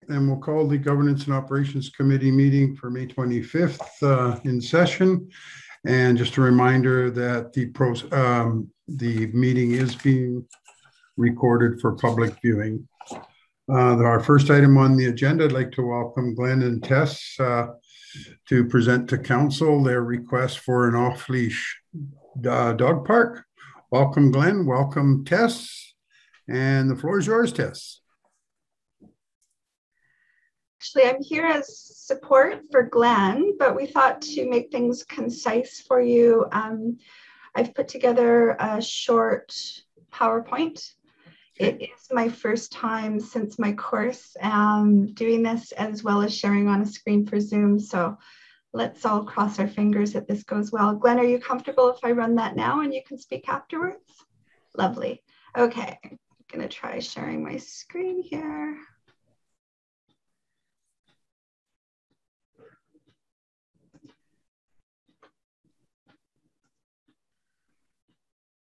And we'll call the Governance and Operations Committee meeting for May 25th in session. And just a reminder that the meeting is being recorded for public viewing. Our first item on the agenda, I'd like to welcome Glenn and Tess to present to council their request for an off-leash dog park. Welcome, Glenn. Welcome, Tess. And the floor is yours, Tess. Actually, I'm here as support for Glenn, but we thought to make things concise for you. I've put together a short PowerPoint. It is my first time since my course doing this, as well as sharing on a screen for Zoom. So let's all cross our fingers that this goes well. Glenn, are you comfortable if I run that now and you can speak afterwards? Lovely. Okay, I'm gonna try sharing my screen here.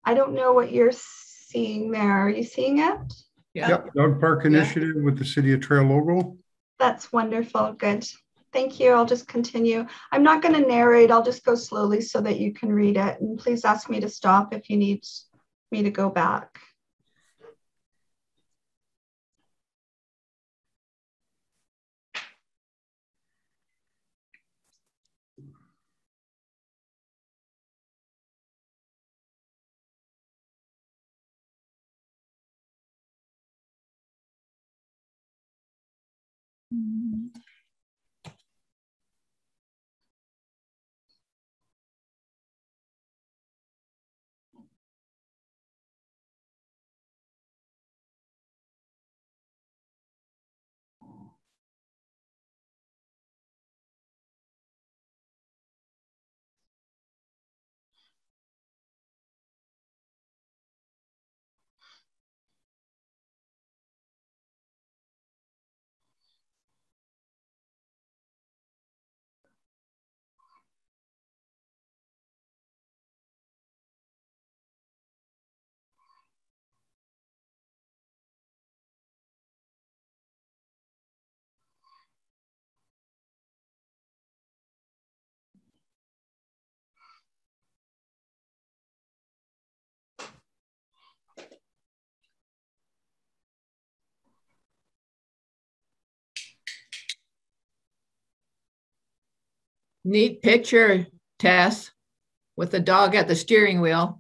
I don't know what you're seeing there. Are you seeing it? Yeah. Yep. Dog Park Initiative with the City of Trail logo. That's wonderful. Good. Thank you. I'll just continue. I'm not going to narrate. I'll just go slowly so that you can read it. And please ask me to stop if you need me to go back. Neat picture, Tess, with the dog at the steering wheel.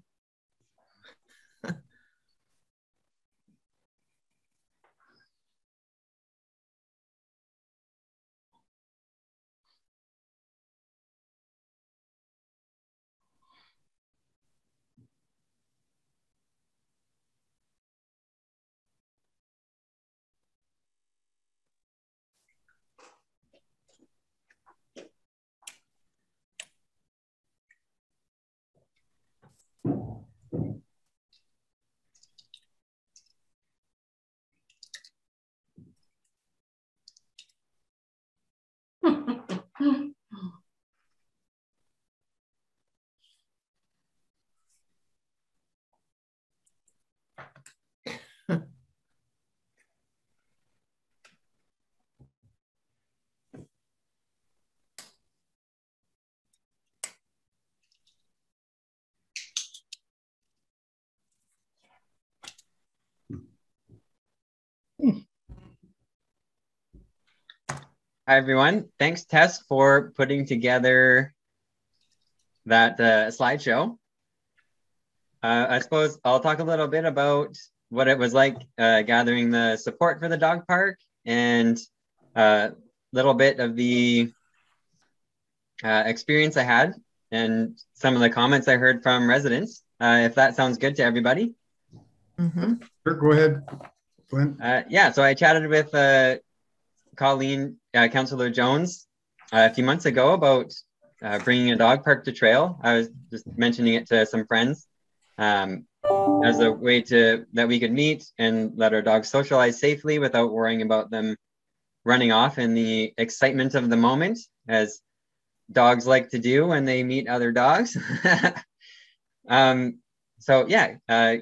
Hi, everyone. Thanks, Tess, for putting together that slideshow. I suppose I'll talk a little bit about what it was like gathering the support for the dog park and a little bit of the experience I had and some of the comments I heard from residents, if that sounds good to everybody. Mm-hmm. Sure, go ahead, Glenn. Yeah, so I chatted with Colleen, Councillor Jones, a few months ago about bringing a dog park to Trail. I was just mentioning it to some friends as a way that we could meet and let our dogs socialize safely without worrying about them running off in the excitement of the moment, as dogs like to do when they meet other dogs. So yeah,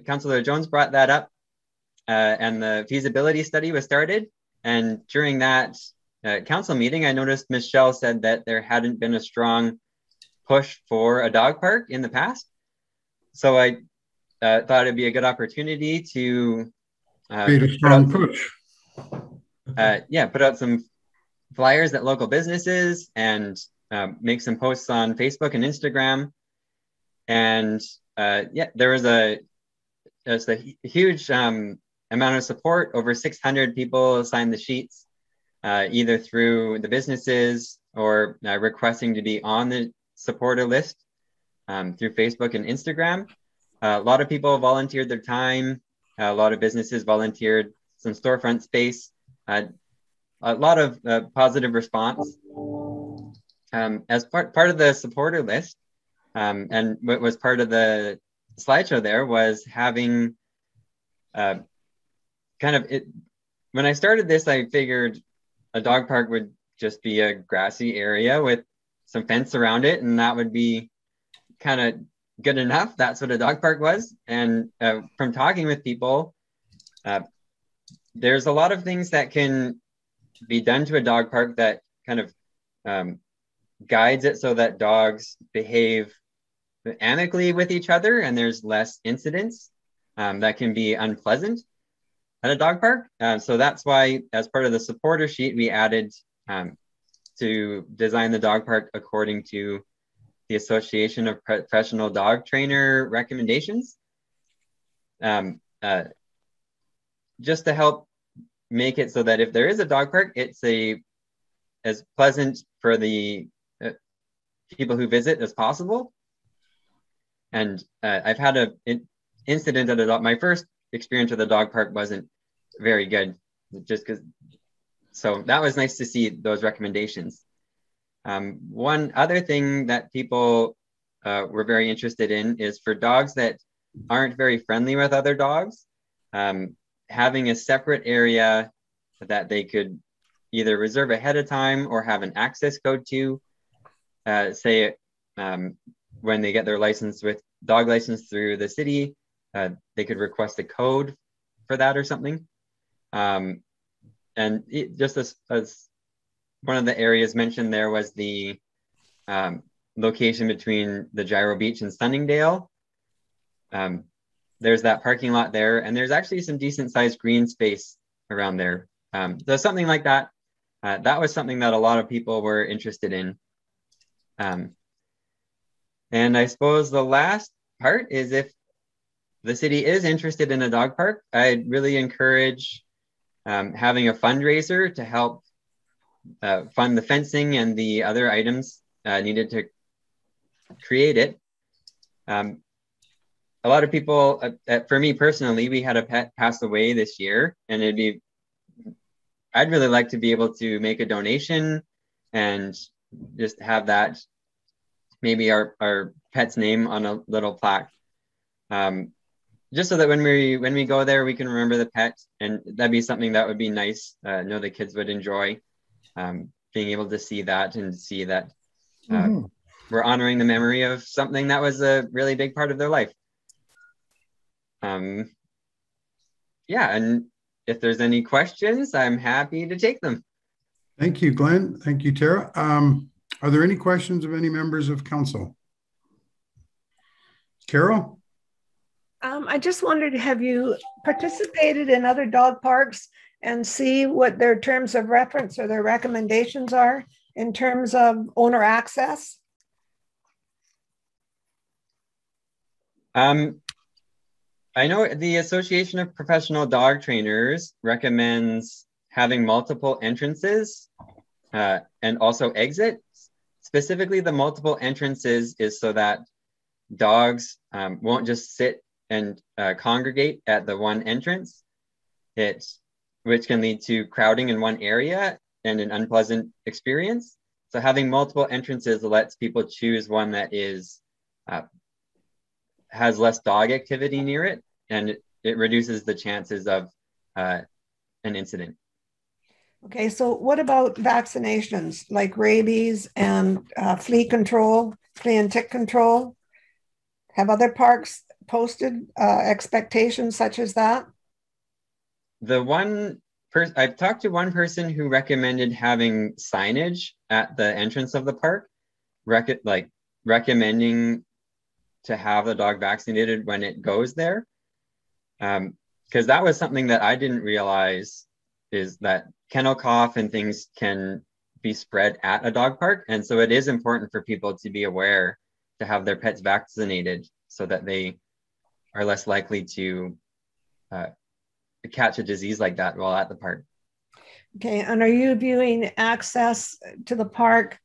Councillor Jones brought that up and the feasibility study was started. And during that council meeting, I noticed Michelle said that there hadn't been a strong push for a dog park in the past. So I thought it'd be a good opportunity to Create a strong push. Put out some flyers at local businesses and make some posts on Facebook and Instagram. And there was a huge amount of support. Over 600 people signed the sheets, either through the businesses or requesting to be on the supporter list through Facebook and Instagram. A lot of people volunteered their time. A lot of businesses volunteered some storefront space. A lot of positive response. As part of the supporter list, and what was part of the slideshow there was having when I started this, I figured a dog park would just be a grassy area with some fence around it, and that would be kind of good enough. That's what a dog park was. And from talking with people, there's a lot of things that can be done to a dog park that kind of guides it so that dogs behave amicably with each other and there's less incidents that can be unpleasant at a dog park. So that's why, as part of the supporter sheet, we added to design the dog park according to the Association of Professional Dog Trainer recommendations, just to help make it so that if there is a dog park, it's as pleasant for the people who visit as possible. And I've had an incident at my first experience with a dog park wasn't very good, just because. So that was nice to see those recommendations. One other thing that people were very interested in is for dogs that aren't very friendly with other dogs, having a separate area that they could either reserve ahead of time or have an access code to, say when they get their dog license through the city, they could request a code for that or something. And just as one of the areas mentioned there was the location between the Gyro Beach and Sunningdale. There's that parking lot there, and there's actually some decent sized green space around there. So something like that. That was something that a lot of people were interested in. And I suppose the last part is, if the city is interested in a dog park, I'd really encourage having a fundraiser to help fund the fencing and the other items needed to create it. A lot of people, for me personally, we had a pet pass away this year, and I'd really like to be able to make a donation and just have that, maybe our pet's name on a little plaque. Just so that when we go there, we can remember the pet, and that'd be something that would be nice. I know the kids would enjoy being able to see that and see that we're honoring the memory of something that was a really big part of their life. And if there's any questions, I'm happy to take them. Thank you, Glenn. Thank you, Tara. Are there any questions of any members of council? Carol? I just wondered, have you participated in other dog parks and see what their terms of reference or their recommendations are in terms of owner access? I know the Association of Professional Dog Trainers recommends having multiple entrances and also exits. Specifically, the multiple entrances is so that dogs won't just sit and congregate at the one entrance, which can lead to crowding in one area and an unpleasant experience. So having multiple entrances lets people choose one that has less dog activity near it, and it reduces the chances of an incident. Okay, so what about vaccinations like rabies and flea and tick control? Have other parks posted expectations such as that? The one I've talked to one person who recommended having signage at the entrance of the park, recommending to have the dog vaccinated when it goes there. Because that was something that I didn't realize, is that kennel cough and things can be spread at a dog park. And so it is important for people to be aware to have their pets vaccinated so that they are less likely to catch a disease like that while at the park. Okay, and are you viewing access to the park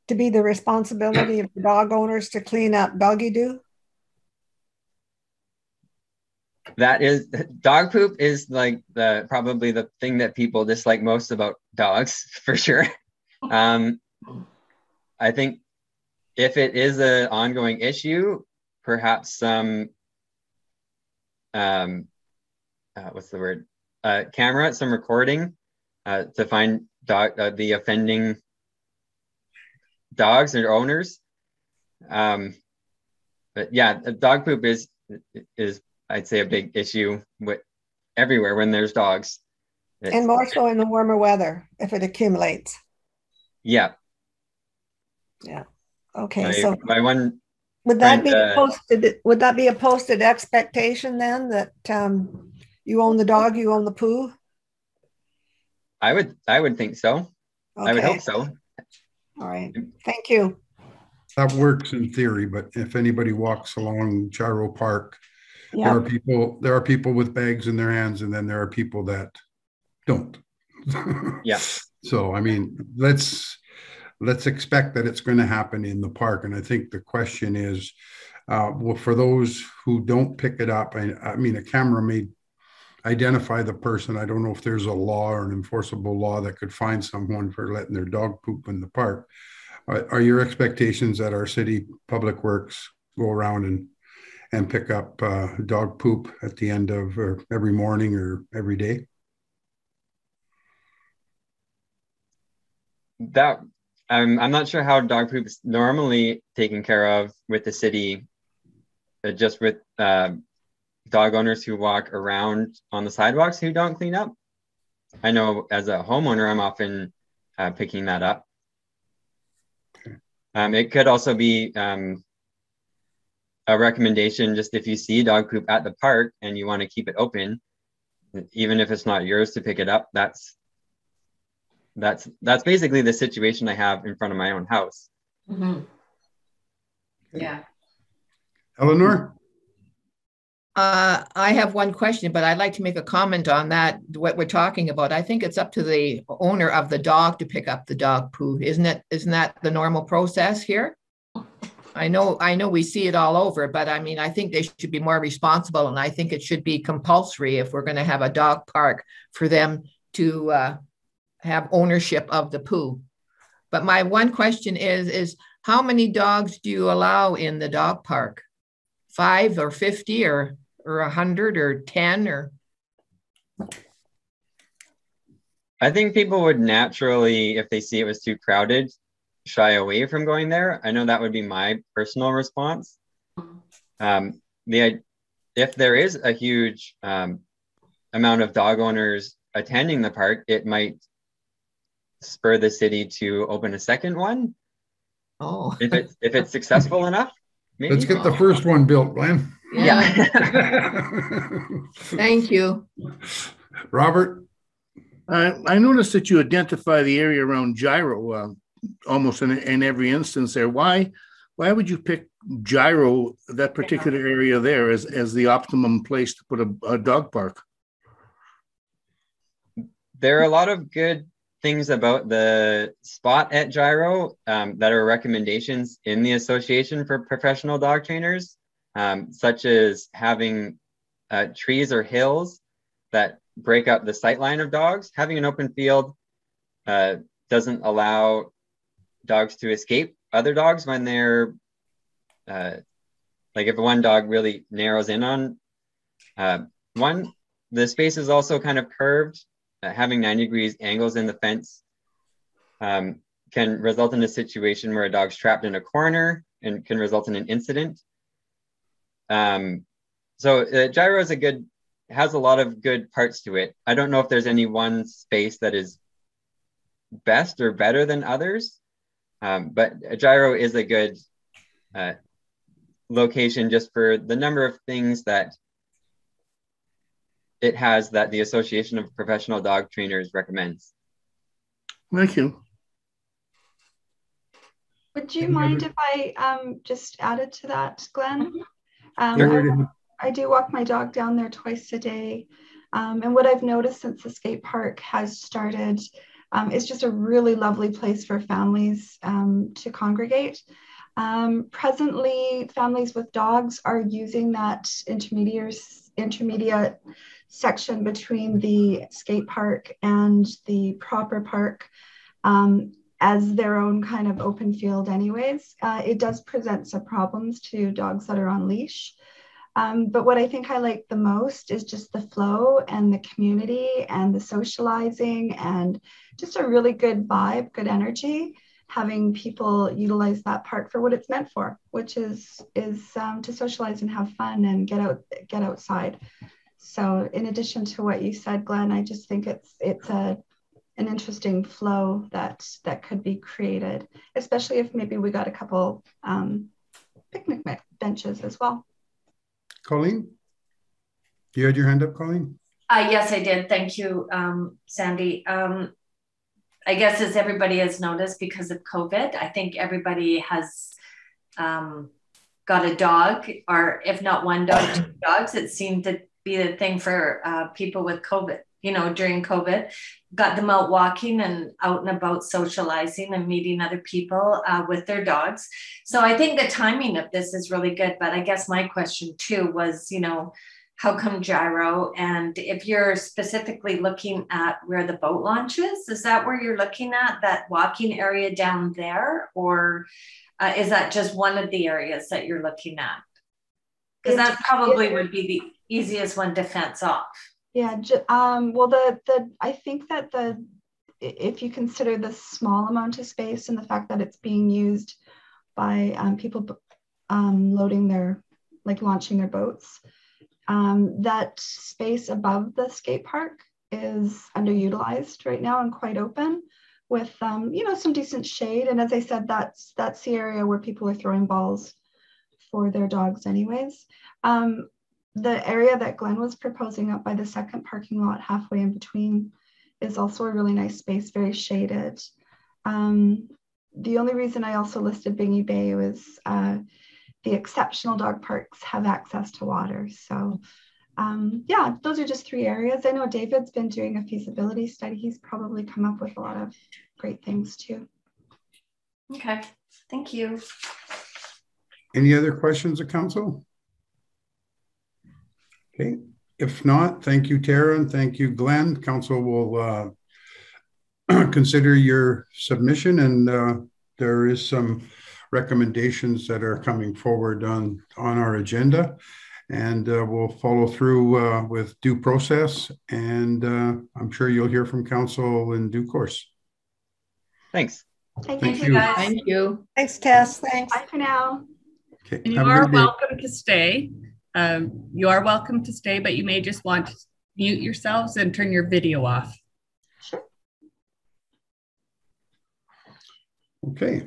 to be the responsibility of the dog owners to clean up doggy doo? That is, dog poop is like probably the thing that people dislike most about dogs, for sure. I think if it is an ongoing issue, perhaps some what's the word? Camera, some recording to find the offending dogs and owners. But yeah, dog poop is I'd say a big issue with everywhere when there's dogs. And more so in the warmer weather if it accumulates. Yeah. Yeah. Okay. So my one would that be posted? Would that be a posted expectation then that you own the dog, you own the poo? I would think so. Okay. I would hope so. All right. Thank you. That works in theory, but if anybody walks along Gyro Park, yeah, there are people with bags in their hands, and then there are people that don't. Yeah. So I mean, let's expect that it's going to happen in the park. And I think the question is, well, for those who don't pick it up, I mean, a camera may identify the person. I don't know if there's a law or an enforceable law that could find someone for letting their dog poop in the park. Are your expectations that our city public works go around and pick up dog poop at the end of every morning or every day? That I'm not sure how dog poop is normally taken care of with the city, just with dog owners who walk around on the sidewalks who don't clean up. I know as a homeowner, I'm often picking that up. It could also be a recommendation, just if you see dog poop at the park and you want to keep it open, even if it's not yours to pick it up, that's basically the situation I have in front of my own house. Mm-hmm. Yeah. Eleanor? I have one question, but I'd like to make a comment on that, what we're talking about. I think it's up to the owner of the dog to pick up the dog poo. Isn't that the normal process here? I know we see it all over, but I mean, I think they should be more responsible, and I think it should be compulsory if we're going to have a dog park for them to have ownership of the poo. But my one question is how many dogs do you allow in the dog park? 5 or 50 or 100 or 10 or? I think people would naturally, if they see it was too crowded, shy away from going there. I know that would be my personal response. If there is a huge amount of dog owners attending the park, it might spur the city to open a second one. Oh, if it's successful enough. Maybe. Let's get the first one built, Glenn. Yeah. Thank you. Robert? I noticed that you identify the area around Gyro almost in every instance there. Why would you pick Gyro, that particular area there, as the optimum place to put a dog park? There are a lot of good things about the spot at Gyro that are recommendations in the Association for Professional Dog Trainers, such as having trees or hills that break up the sight line of dogs. Having an open field doesn't allow dogs to escape other dogs when they're like if one dog really narrows in on one. The space is also kind of curved. Having 90 degrees angles in the fence can result in a situation where a dog's trapped in a corner and can result in an incident. So Gyro is a good has a lot of good parts to it. I don't know if there's any one space that is best or better than others, but Gyro is a good location just for the number of things that it has that the Association of Professional Dog Trainers recommends. Thank you. Would you mind if I just added to that, Glenn? Yeah, I do walk my dog down there twice a day. And what I've noticed since the skate park has started, it's just a really lovely place for families to congregate. Presently, families with dogs are using that intermediate section between the skate park and the proper park as their own kind of open field anyways. It does present some problems to dogs that are on leash. But what I think I like the most is just the flow and the community and the socializing and just a really good vibe, good energy, having people utilize that park for what it's meant for, which is to socialize and have fun and get outside. So in addition to what you said, Glenn, I just think it's an interesting flow that could be created, especially if maybe we got a couple picnic benches as well. Colleen, you had your hand up, Colleen? Yes, I did. Thank you, Sandy. I guess as everybody has noticed, because of COVID, I think everybody has got a dog, or if not one dog, two dogs. It seemed to be the thing for people with COVID, during COVID, got them out walking and out and about socializing and meeting other people with their dogs. So I think the timing of this is really good. But I guess my question too was, how come Gyro? And if you're specifically looking at where the boat launch is that where you're looking at, that walking area down there? Or is that just one of the areas that you're looking at? Because that probably would be the easiest one to fence off. Yeah, well, I think that if you consider the small amount of space and the fact that it's being used by people launching their boats, that space above the skate park is underutilized right now and quite open with, some decent shade. And as I said, that's the area where people are throwing balls for their dogs anyways. The area that Glenn was proposing up by the second parking lot halfway in between is also a really nice space, very shaded. The only reason I also listed Bingy Bay was the exceptional dog parks have access to water. So yeah, those are just three areas. I know David's been doing a feasibility study. He's probably come up with a lot of great things too. Okay, thank you. Any other questions of council? Okay, if not, thank you, Tara, and thank you, Glenn. Council will consider your submission, and there is some recommendations that are coming forward on our agenda, and we'll follow through with due process, and I'm sure you'll hear from council in due course. Thanks. Thank you, guys. Thank you. Thanks, Tess. Thanks. Bye for now. Okay, and you are welcome to stay. You are welcome to stay, but you may just want to mute yourselves and turn your video off. Sure. Okay.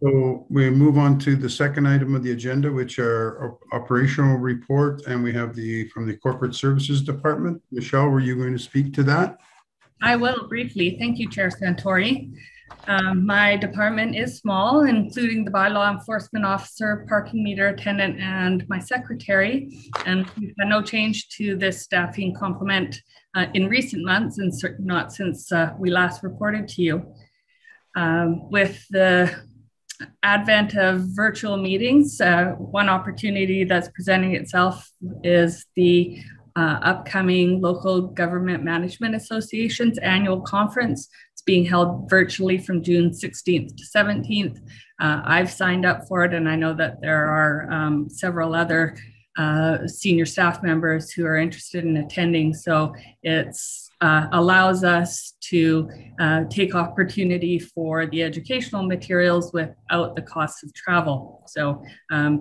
So we move on to the second item of the agenda, which are operational report, and we have from the Corporate Services Department. Michelle, were you going to speak to that? I will briefly. Thank you, Chair Santori. My department is small, including the bylaw enforcement officer, parking meter attendant, and my secretary. And we've had no change to this staffing complement in recent months, and not since we last reported to you. With the advent of virtual meetings, one opportunity that's presenting itself is the upcoming Local Government Management Association's annual conference. It's being held virtually from June 16th to 17th. I've signed up for it, and I know that there are several other senior staff members who are interested in attending. So it's allows us to take opportunity for the educational materials without the cost of travel. So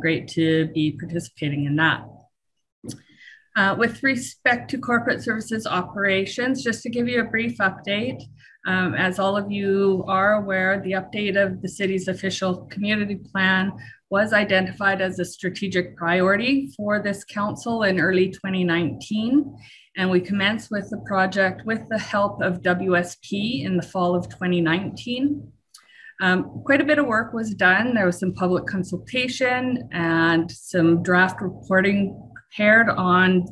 great to be participating in that. With respect to corporate services operations, just to give you a brief update, as all of you are aware, the update of the city's official community plan was identified as a strategic priority for this council in early 2019. And we commenced with the project with the help of WSP in the fall of 2019. Quite a bit of work was done. There was some public consultation and some draft reporting prepared on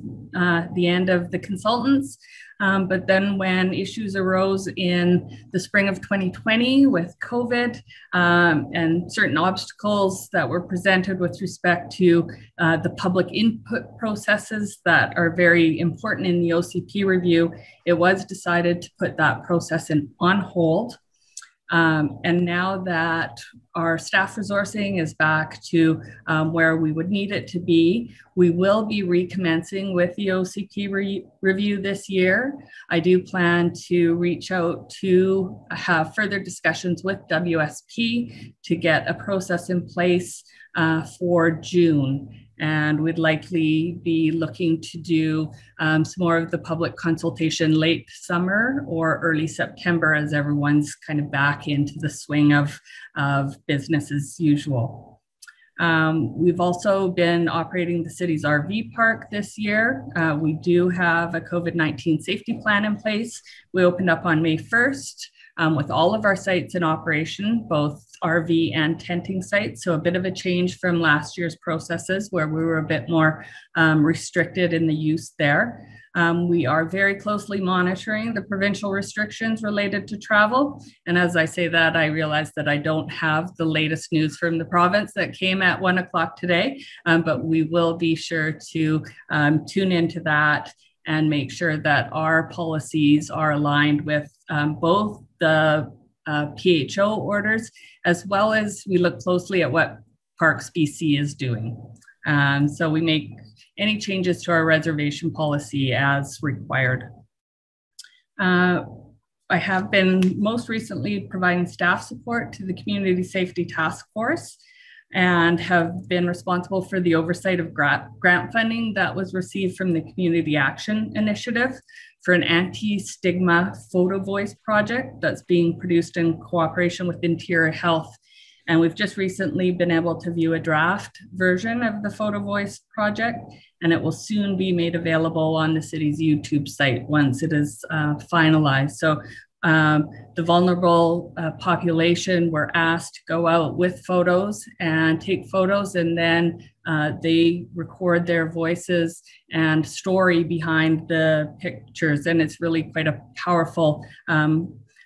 the end of the consultants. But then when issues arose in the spring of 2020 with COVID and certain obstacles that were presented with respect to the public input processes that are very important in the OCP review, it was decided to put that process on hold. And now that our staff resourcing is back to where we would need it to be, we will be recommencing with the OCP review this year. I do plan to reach out to have further discussions with WSP to get a process in place for June. And we'd likely be looking to do some more of the public consultation late summer or early September as everyone's kind of back into the swing of business as usual. We've also been operating the city's RV park this year. We do have a COVID-19 safety plan in place. We opened up on May 1st. With all of our sites in operation, both RV and tenting sites. So a bit of a change from last year's processes where we were a bit more restricted in the use there. We are very closely monitoring the provincial restrictions related to travel. And as I say that, I realize that I don't have the latest news from the province that came at 1 o'clock today, but we will be sure to tune into that and make sure that our policies are aligned with both the PHO orders, as well as we look closely at what Parks BC is doing. So we make any changes to our reservation policy as required. I have been most recently providing staff support to the Community Safety Task Force and have been responsible for the oversight of grant funding that was received from the Community Action Initiative for an anti-stigma photo voice project that's being produced in cooperation with Interior Health. And we've just recently been able to view a draft version of the photo voice project, and it will soon be made available on the city's YouTube site once it is finalized. So the vulnerable population were asked to go out with photos and take photos, and then they record their voices and story behind the pictures. And it's really quite a powerful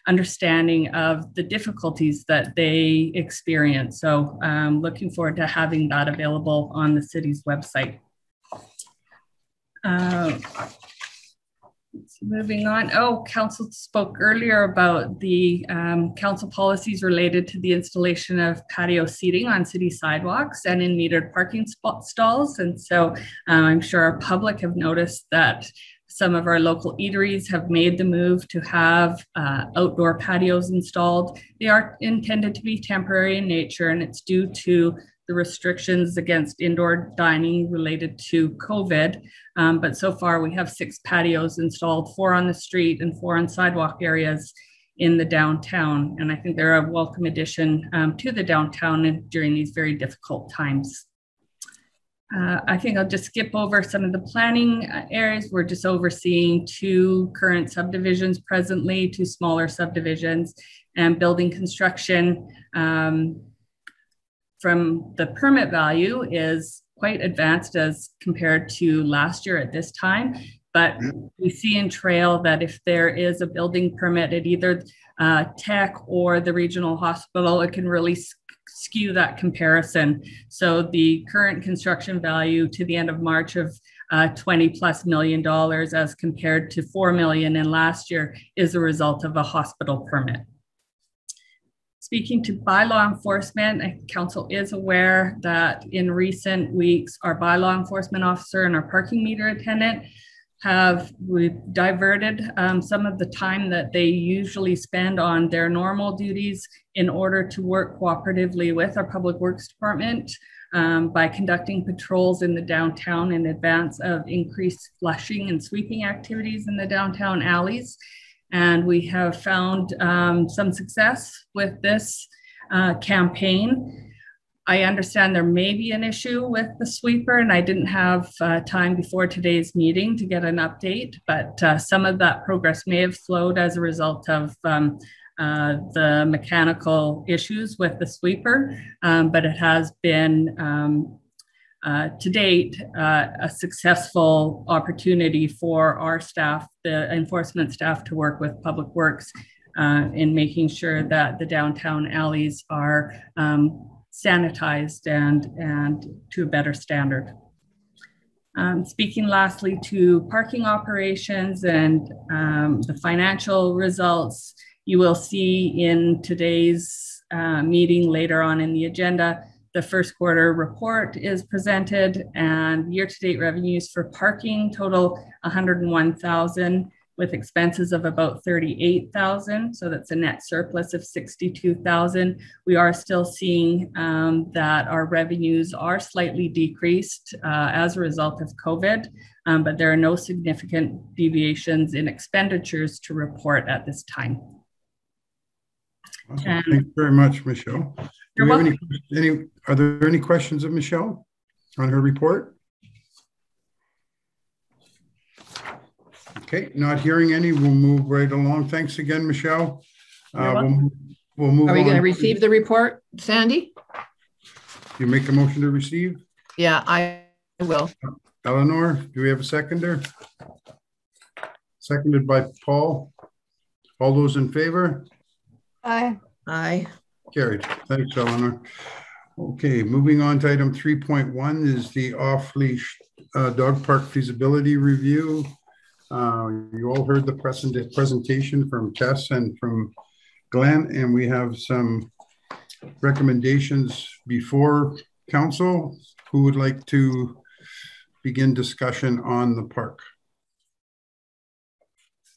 understanding of the difficulties that they experience. So looking forward to having that available on the city's website. Moving on. Oh, council spoke earlier about the council policies related to the installation of patio seating on city sidewalks and in metered parking stalls. And so I'm sure our public have noticed that some of our local eateries have made the move to have outdoor patios installed. They are intended to be temporary in nature, and it's due to the restrictions against indoor dining related to COVID. But so far we have 6 patios installed, 4 on the street and 4 on sidewalk areas in the downtown. And I think they're a welcome addition to the downtown during these very difficult times. I think I'll just skip over some of the planning areas. We're just overseeing 2 current subdivisions presently, 2 smaller subdivisions, and building construction from the permit value is quite advanced as compared to last year at this time. But we see in Trail that if there is a building permit at either Tech or the regional hospital, it can really skew that comparison. So the current construction value to the end of March of $20+ million as compared to $4 million in last year is a result of a hospital permit. Speaking to bylaw enforcement, council is aware that in recent weeks, our bylaw enforcement officer and our parking meter attendant have diverted some of the time that they usually spend on their normal duties in order to work cooperatively with our public works department by conducting patrols in the downtown in advance of increased flushing and sweeping activities in the downtown alleys. And we have found some success with this campaign. I understand there may be an issue with the sweeper, and I didn't have time before today's meeting to get an update, but some of that progress may have slowed as a result of the mechanical issues with the sweeper, but it has been to date a successful opportunity for our staff, the enforcement staff, to work with Public Works in making sure that the downtown alleys are sanitized and to a better standard. Speaking lastly to parking operations and the financial results, you will see in today's meeting later on in the agenda, the first quarter report is presented, and year-to-date revenues for parking total 101,000 with expenses of about 38,000. So that's a net surplus of 62,000. We are still seeing that our revenues are slightly decreased as a result of COVID, but there are no significant deviations in expenditures to report at this time. Okay. Thank you very much, Michelle. Are there any questions of Michelle on her report? Okay, not hearing any, we'll move right along. Thanks again, Michelle. We'll move on. Are we going to receive the report, Sandy? You make a motion to receive? Yeah, I will. Eleanor, do we have a seconder? Seconded by Paul. All those in favor? Aye. Aye. Carried. Thanks, Eleanor. Okay, moving on to item 3.1 is the off-leash dog park feasibility review. You all heard the presentation from Tess and from Glenn, and we have some recommendations before council. Who would like to begin discussion on the park?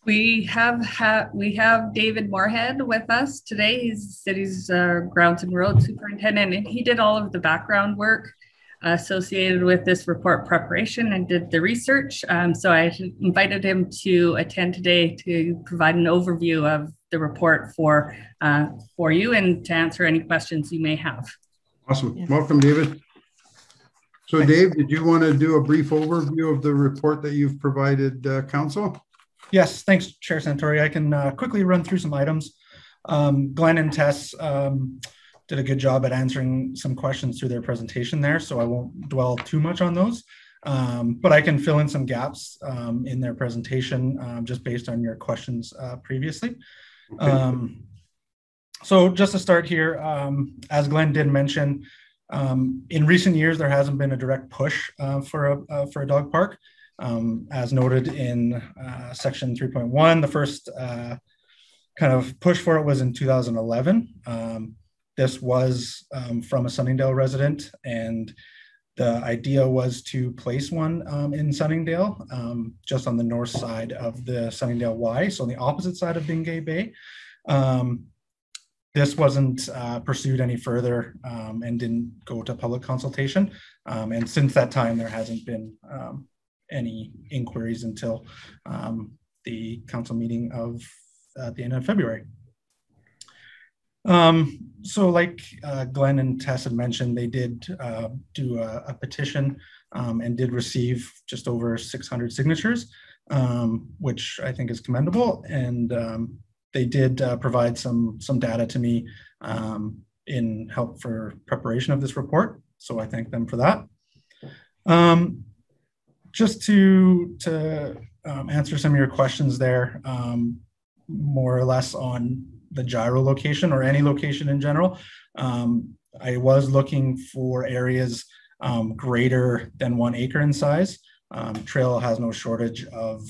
We have David Moorhead with us today. He's the city's grounds and road superintendent, and he did all of the background work associated with this report preparation and did the research. So I invited him to attend today to provide an overview of the report for you and to answer any questions you may have. Awesome. Yeah. Welcome, David. So thanks. Dave, did you want to do a brief overview of the report that you've provided council? Yes, thanks, Chair Santori. I can quickly run through some items. Glenn and Tess did a good job at answering some questions through their presentation there, so I won't dwell too much on those. But I can fill in some gaps in their presentation just based on your questions previously. Okay. So just to start here, as Glenn did mention, in recent years, there hasn't been a direct push for a dog park. As noted in section 3.1, the first kind of push for it was in 2011. This was from a Sunningdale resident, and the idea was to place one in Sunningdale, just on the north side of the Sunningdale Y, so on the opposite side of Bingay Bay. This wasn't pursued any further and didn't go to public consultation. And since that time, there hasn't been any inquiries until the council meeting of at the end of February. So like Glenn and Tess had mentioned, they did do a petition and did receive just over 600 signatures, which I think is commendable. And they did provide some data to me in help for preparation of this report. So I thank them for that. Just to answer some of your questions there, more or less on the gyro location or any location in general, I was looking for areas greater than 1 acre in size. Trail has no shortage of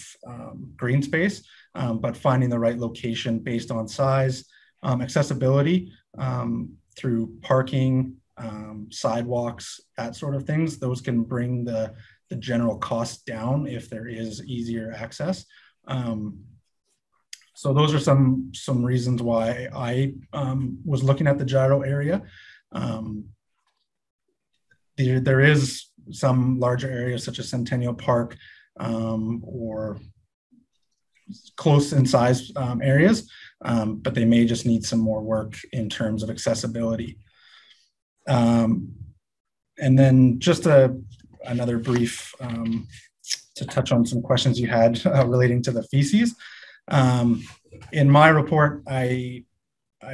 green space, but finding the right location based on size, accessibility through parking, sidewalks, that sort of things, those can bring the general cost down if there is easier access. So those are some reasons why I was looking at the gyro area. there is some larger areas such as Centennial Park or close in size areas, but they may just need some more work in terms of accessibility. And then just another brief to touch on some questions you had relating to the feces. In my report, I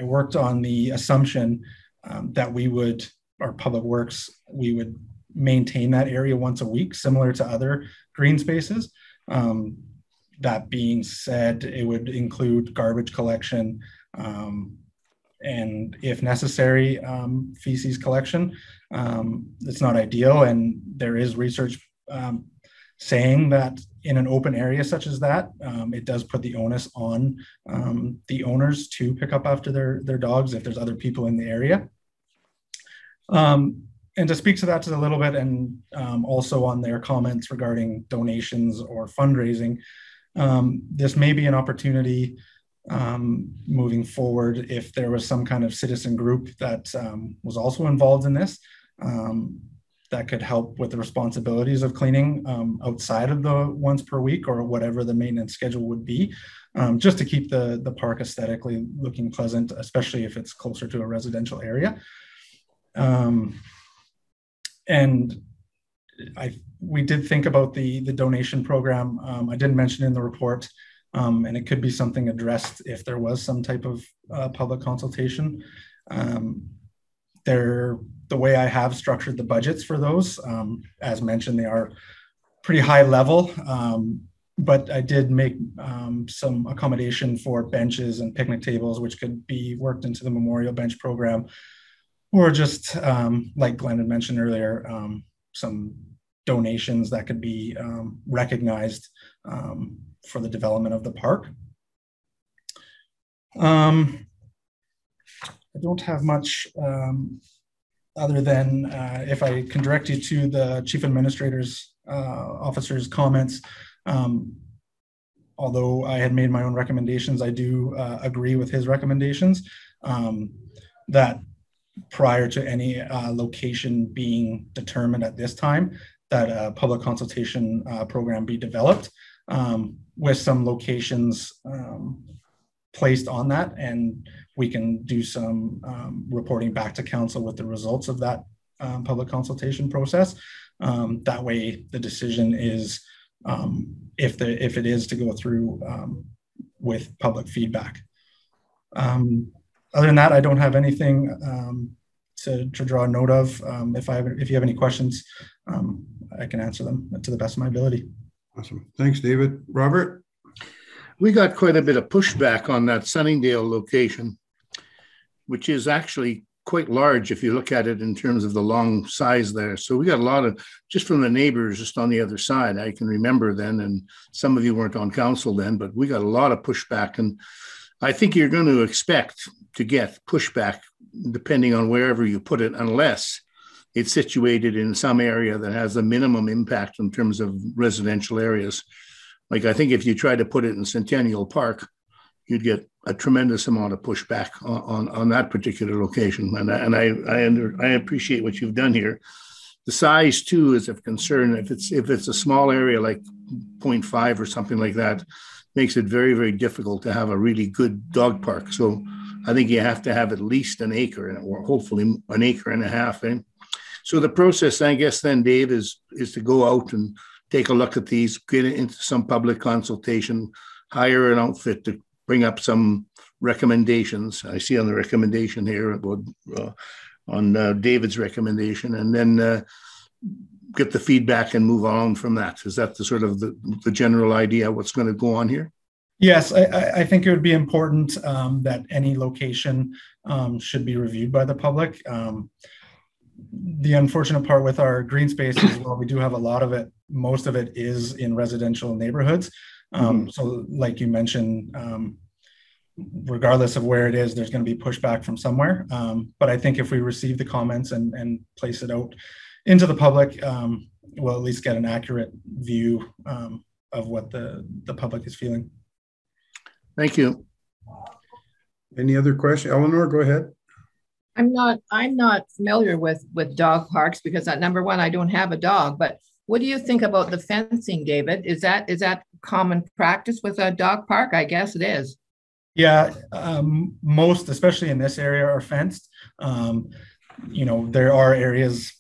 worked on the assumption that our Public Works, we would maintain that area once a week, similar to other green spaces. That being said, it would include garbage collection and, if necessary, feces collection. It's not ideal, and there is research saying that in an open area such as that, it does put the onus on the owners to pick up after their dogs if there's other people in the area. And to speak to that just a little bit, and also on their comments regarding donations or fundraising, this may be an opportunity moving forward if there was some kind of citizen group that was also involved in this, that could help with the responsibilities of cleaning outside of the once per week or whatever the maintenance schedule would be, just to keep the park aesthetically looking pleasant, especially if it's closer to a residential area. And we did think about the donation program. I didn't mention in the report, and it could be something addressed if there was some type of public consultation. The way I have structured the budgets for those, as mentioned, they are pretty high level, but I did make some accommodation for benches and picnic tables, which could be worked into the memorial bench program, or just like Glenn had mentioned earlier, some donations that could be recognized for the development of the park. I don't have much other than if I can direct you to the Chief Administrator's Officer's comments. Although I had made my own recommendations, I do agree with his recommendations that prior to any location being determined at this time, that a public consultation program be developed with some locations placed on that, and we can do some reporting back to council with the results of that public consultation process. That way the decision is, if it is to go through with public feedback. Other than that, I don't have anything to draw a note of. If you have any questions, I can answer them to the best of my ability. Awesome. Thanks, David. Robert? We got quite a bit of pushback on that Sunningdale location, which is actually quite large if you look at it in terms of the long size there. So we got a lot of, just from the neighbors just on the other side, I can remember then, and some of you weren't on council then, but we got a lot of pushback. And I think you're going to expect to get pushback depending on wherever you put it, unless it's situated in some area that has a minimum impact in terms of residential areas. Like, I think if you try to put it in Centennial Park, you'd get a tremendous amount of pushback on that particular location. And I appreciate what you've done here. The size too is of concern. If it's a small area like 0.5 or something like that, makes it very, very difficult to have a really good dog park. So I think you have to have at least an acre, or hopefully an acre and a half. So the process, I guess, then, Dave, is to go out and take a look at these, get into some public consultation, hire an outfit to bring up some recommendations. I see on the recommendation here about on David's recommendation, and then get the feedback and move on from that. Is that the sort of the general idea of what's going to go on here? Yes, I think it would be important that any location should be reviewed by the public. The unfortunate part with our green space is, well, we do have a lot of it. Most of it is in residential neighborhoods. So like you mentioned, regardless of where it is, there's going to be pushback from somewhere. But I think if we receive the comments and place it out into the public, we'll at least get an accurate view of what the public is feeling. Thank you. Any other questions? Eleanor, go ahead. I'm not familiar with dog parks because number one, I don't have a dog, but what do you think about the fencing, David? Is that common practice with a dog park? I guess it is. Yeah, most, especially in this area, are fenced. There are areas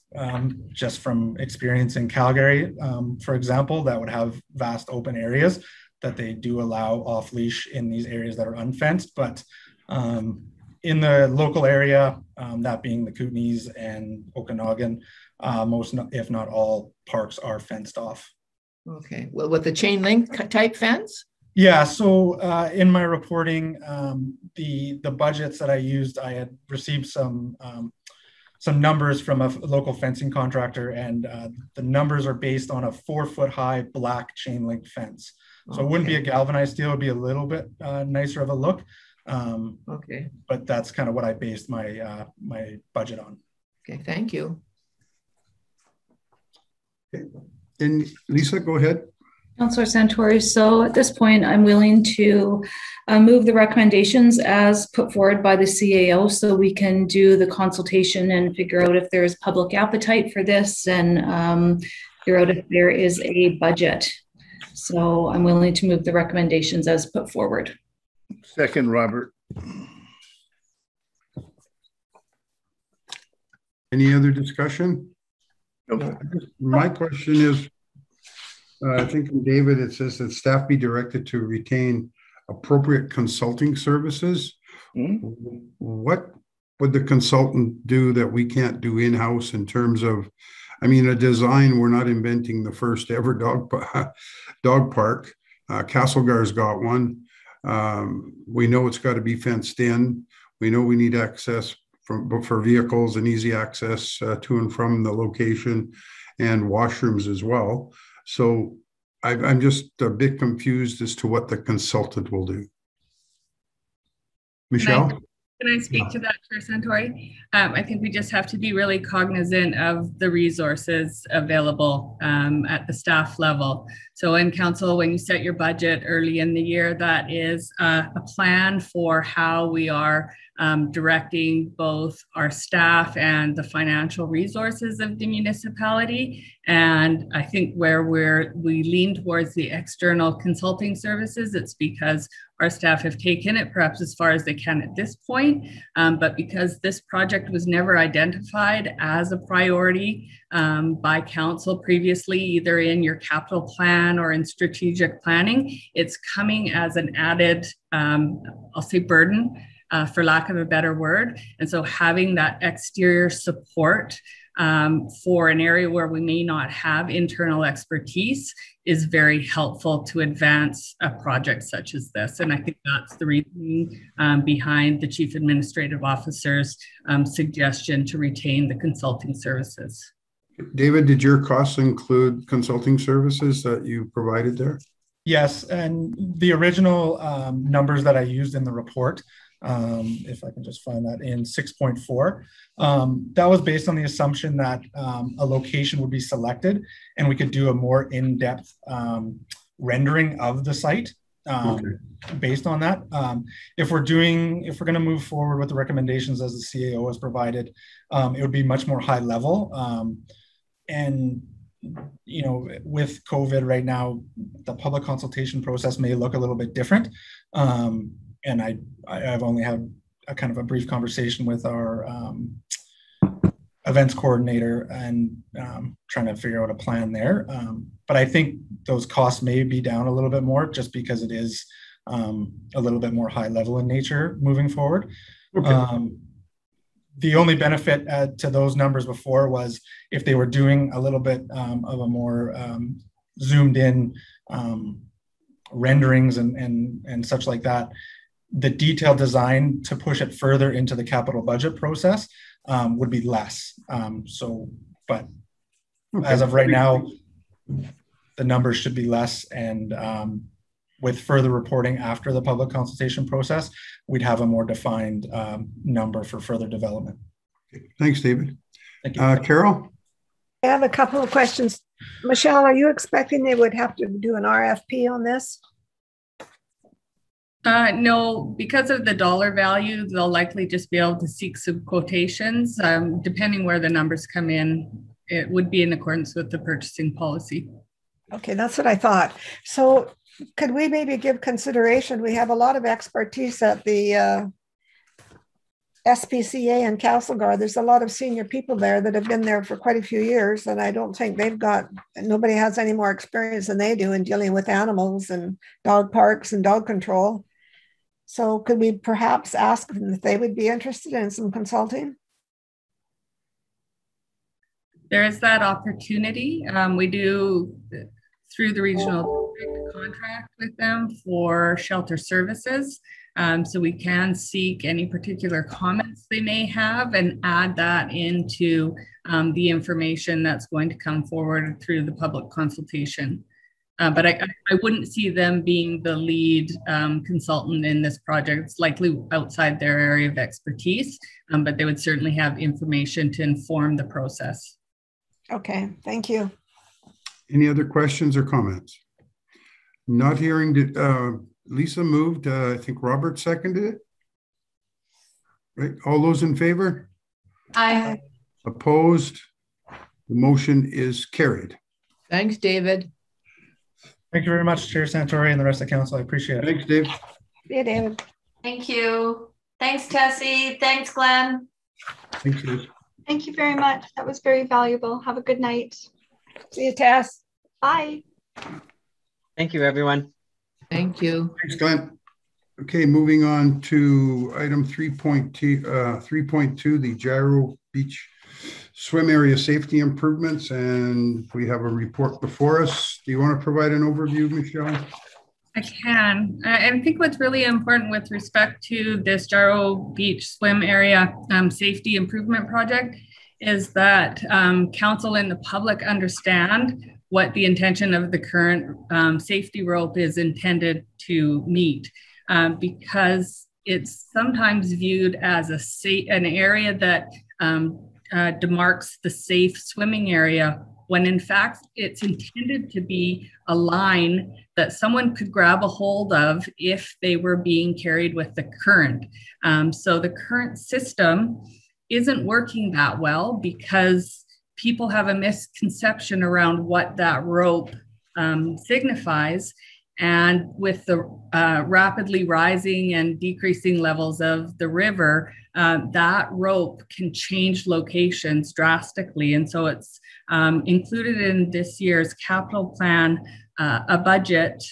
just from experience in Calgary, for example, that would have vast open areas that they do allow off leash in these areas that are unfenced. But in the local area, that being the Kootenays and Okanagan, most, if not all, parks are fenced off. Okay, well, with the chain link type fence? Yeah, so in my reporting, the budgets that I used, I had received some numbers from a local fencing contractor, and the numbers are based on a 4-foot high black chain link fence. So It wouldn't be a galvanized steel; it'd be a little bit nicer of a look. Okay, but that's kind of what I based my my budget on. Okay, thank you. Okay. And Lisa, go ahead. Councillor Santori, so at this point, I'm willing to move the recommendations as put forward by the CAO so we can do the consultation and figure out if there's public appetite for this and figure out if there is a budget. So I'm willing to move the recommendations as put forward. Second, Robert. Any other discussion? Nope. My question is, I think in David, it says that staff be directed to retain appropriate consulting services. Mm-hmm. What would the consultant do that we can't do in-house in terms of, I mean, a design, we're not inventing the first ever dog park. Castlegar's got one. We know it's got to be fenced in. We know we need access for vehicles and easy access to and from the location, and washrooms as well. So I'm just a bit confused as to what the consultant will do. Michelle? Can I speak to that, Chair Santori? I think we just have to be really cognizant of the resources available at the staff level. So in council, when you set your budget early in the year, that is a plan for how we are directing both our staff and the financial resources of the municipality. And I think where we lean towards the external consulting services, it's because our staff have taken it perhaps as far as they can at this point, but because this project was never identified as a priority by council previously, either in your capital plan or in strategic planning, it's coming as an added, I'll say burden, for lack of a better word. And so having that exterior support for an area where we may not have internal expertise is very helpful to advance a project such as this. And I think that's the reason behind the Chief Administrative Officer's suggestion to retain the consulting services. David, did your costs include consulting services that you provided there? Yes, and the original numbers that I used in the report, if I can just find that in 6.4, that was based on the assumption that a location would be selected and we could do a more in-depth rendering of the site based on that. If we're going to move forward with the recommendations as the CAO has provided, it would be much more high level. And you know, with COVID right now, the public consultation process may look a little bit different. And I've only had a kind of a brief conversation with our events coordinator and trying to figure out a plan there. But I think those costs may be down a little bit more just because it is a little bit more high level in nature moving forward. Okay. The only benefit to those numbers before was if they were doing a little bit of a more zoomed in renderings and such like that, the detailed design to push it further into the capital budget process would be less. But as of right now, the numbers should be less, and with further reporting after the public consultation process, we'd have a more defined number for further development. Thanks, David. Thank you. Carol? I have a couple of questions. Michelle, are you expecting they would have to do an RFP on this? No, because of the dollar value, they'll likely just be able to seek some quotations. Depending where the numbers come in, it would be in accordance with the purchasing policy. Okay, that's what I thought. So could we maybe give consideration? We have a lot of expertise at the SPCA and Castlegar. There's a lot of senior people there that have been there for quite a few years, and I don't think nobody has any more experience than they do in dealing with animals and dog parks and dog control. So could we perhaps ask them if they would be interested in some consulting? There is that opportunity. We do, through the regional district, contract with them for shelter services. So we can seek any particular comments they may have and add that into the information that's going to come forward through the public consultation. But I wouldn't see them being the lead consultant in this project. It's likely outside their area of expertise, but they would certainly have information to inform the process. Okay, thank you. Any other questions or comments? Not hearing that Lisa moved. I think Robert seconded it. Right. All those in favor? Aye. Opposed? The motion is carried. Thanks, David. Thank you very much, Chair Santori and the rest of the council. I appreciate it. Thanks, Dave. Yeah, David. Thank you. Thanks, Tessie. Thanks, Glenn. Thanks, Liz. Thank you very much. That was very valuable. Have a good night. See you, Tess. Bye. Thank you, everyone. Thank you. Thanks, Glenn. Okay, moving on to item 3.2, the Gyro Beach swim area safety improvements, and we have a report before us. Do you want to provide an overview, Michelle? I can. I think what's really important with respect to this Gyro Beach swim area safety improvement project is that council and the public understand what the intention of the current safety rope is intended to meet, because it's sometimes viewed as an area that demarks the safe swimming area, when in fact it's intended to be a line that someone could grab a hold of if they were being carried with the current. So the current system isn't working that well because people have a misconception around what that rope signifies. And with the rapidly rising and decreasing levels of the river, that rope can change locations drastically. And so it's included in this year's capital plan, a budget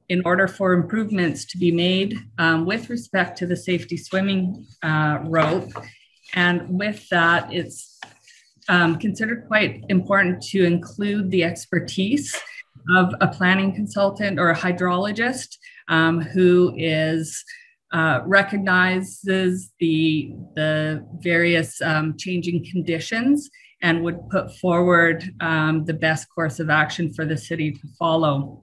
in order for improvements to be made with respect to the safety swimming rope. And with that, it's considered quite important to include the expertise of a planning consultant or a hydrologist who recognizes the various changing conditions and would put forward the best course of action for the city to follow.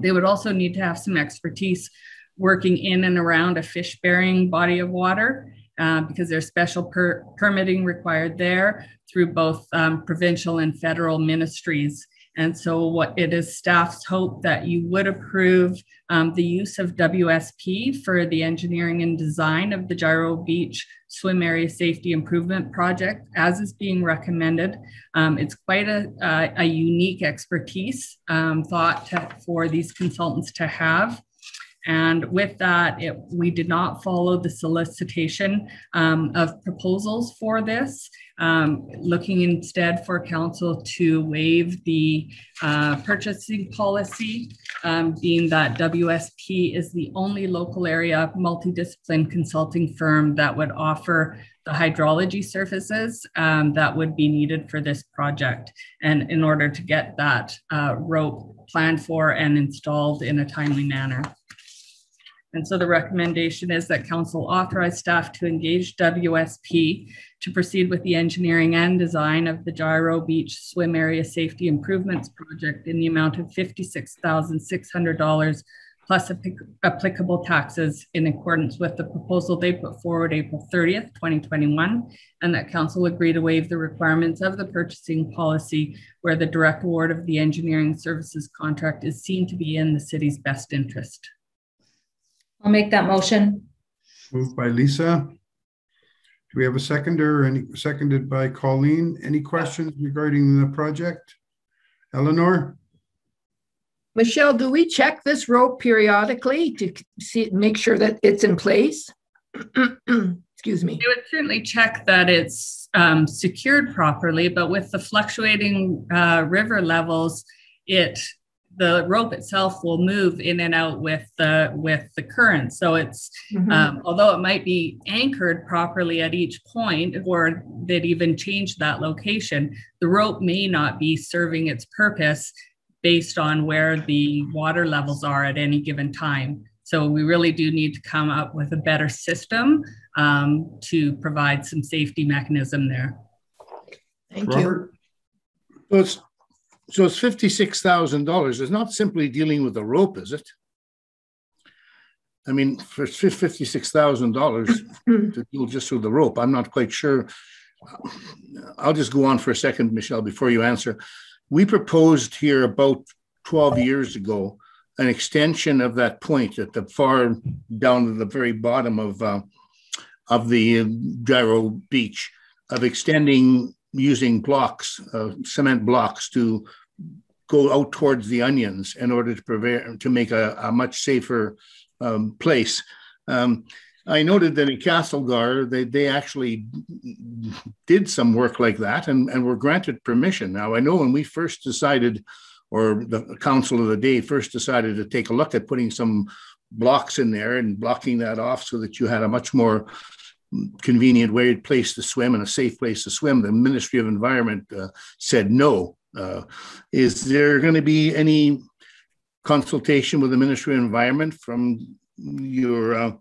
They would also need to have some expertise working in and around a fish-bearing body of water because there's special permitting required there through both provincial and federal ministries. And so what it is staff's hope that you would approve the use of WSP for the engineering and design of the Gyro Beach Swim Area Safety Improvement Project, as is being recommended. It's quite a unique expertise thought for these consultants to have. And with that, we did not follow the solicitation of proposals for this, looking instead for council to waive the purchasing policy, being that WSP is the only local area multidiscipline consulting firm that would offer the hydrology services that would be needed for this project, and in order to get that rope planned for and installed in a timely manner. And so the recommendation is that council authorize staff to engage WSP to proceed with the engineering and design of the Gyro Beach Swim Area Safety Improvements Project in the amount of $56,600 plus applicable taxes in accordance with the proposal they put forward April 30th, 2021, and that council agree to waive the requirements of the purchasing policy where the direct award of the engineering services contract is seen to be in the city's best interest. I'll make that motion. Moved by Lisa. Do we have a seconder? Seconded by Colleen. Any questions regarding the project? Eleanor? Michelle, do we check this rope periodically to make sure that it's in place? Excuse me. They would certainly check that it's secured properly, but with the fluctuating river levels, the rope itself will move in and out with the current. So it's although it might be anchored properly at each point, or they'd even change that location, the rope may not be serving its purpose based on where the water levels are at any given time. So we really do need to come up with a better system to provide some safety mechanism there. Thank Robert? you. So it's $56,000. It's not simply dealing with the rope, is it? I mean, for $56,000 to deal just with the rope, I'm not quite sure. I'll just go on for a second, Michelle, before you answer. We proposed here about 12 years ago an extension of that point at the far down to the very bottom of the Gyro Beach, of extending using blocks, cement blocks, to go out towards the Onions in order to make a much safer place. I noted that in Castlegar, they actually did some work like that and were granted permission. Now, I know when we first decided, or the council of the day first decided to take a look at putting some blocks in there and blocking that off so that you had a much more convenient place to swim and a safe place to swim, the Ministry of Environment said no. Is there going to be any consultation with the Ministry of Environment from the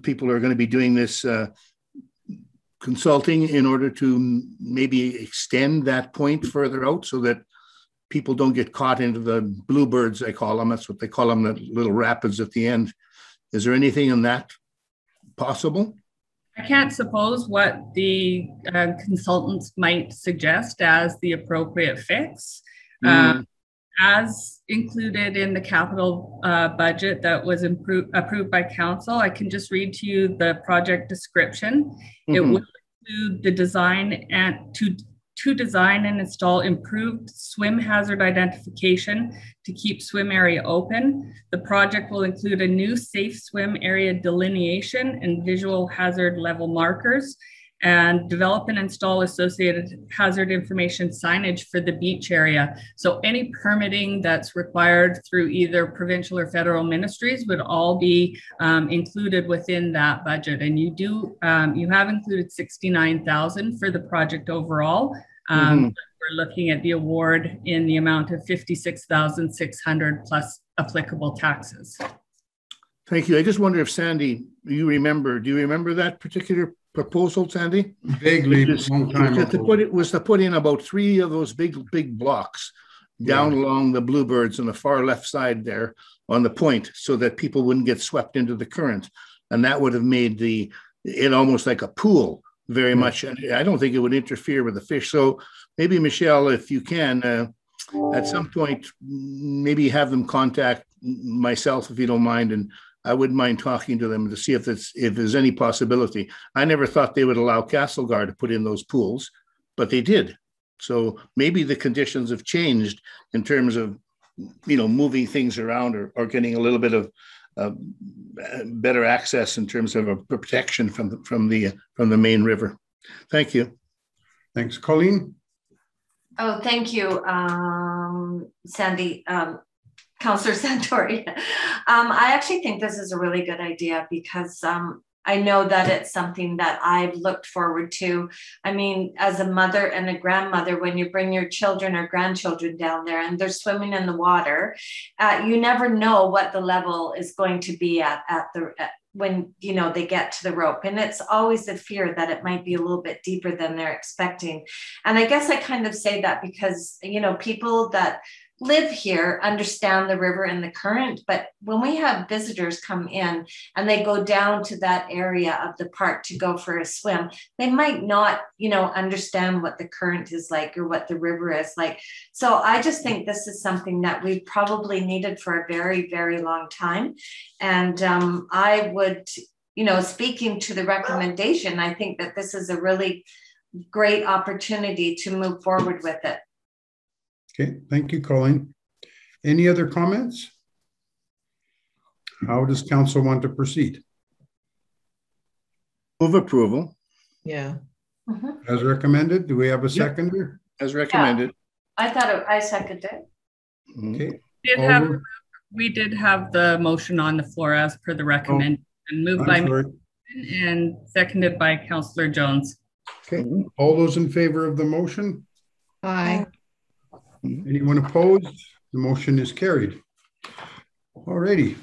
people who are going to be doing this consulting in order to maybe extend that point further out so that people don't get caught into the bluebirds, I call them? That's what they call them, the little rapids at the end. Is there anything in that possible? I can't suppose what the consultants might suggest as the appropriate fix. As included in the capital budget that was approved by council, I can just read to you the project description. It would include the design and to design and install improved swim hazard identification to keep swim area open. The project will include a new safe swim area delineation and visual hazard level markers, and develop and install associated hazard information signage for the beach area. So any permitting that's required through either provincial or federal ministries would all be included within that budget. And you have included $69,000 for the project overall. We're looking at the award in the amount of $56,600 plus applicable taxes. Thank you. I just wonder if Sandy, do you remember that particular proposal, Sandy? Vaguely, long time ago. It was to put in about 3 of those big blocks down along the Bluebirds on the far left side there on the point, so that people wouldn't get swept into the current. And that would have made it almost like a pool, very much. And I don't think it would interfere with the fish. So maybe, Michelle, if you can, at some point, maybe have them contact myself, if you don't mind, and I wouldn't mind talking to them to see if there's any possibility. I never thought they would allow Castlegar to put in those pools, but they did. So maybe the conditions have changed in terms of, moving things around or getting a little bit of better access in terms of a protection from the main river. Thank you. Thanks, Colleen. Oh, thank you, Sandy. Councillor Santori. I actually think this is a really good idea because I know that it's something that I've looked forward to. I mean, as a mother and a grandmother, when you bring your children or grandchildren down there and they're swimming in the water, you never know what the level is going to be when they get to the rope. And it's always a fear that it might be a little bit deeper than they're expecting. And I guess I kind of say that because, people that live here understand the river and the current, but when we have visitors come in and they go down to that area of the park to go for a swim, they might not, understand what the current is like or what the river is like. So I just think this is something that we probably needed for a very, very long time. And I would, speaking to the recommendation, I think that this is a really great opportunity to move forward with it. Okay, thank you, Colleen. Any other comments? How does council want to proceed? Move approval. Yeah. As recommended, do we have a seconder? As recommended. Yeah, I seconded it. Okay. We did have the motion on the floor as per the recommendation, moved by me and seconded by Councillor Jones. Okay, all those in favor of the motion? Aye. Anyone opposed? The motion is carried. All righty.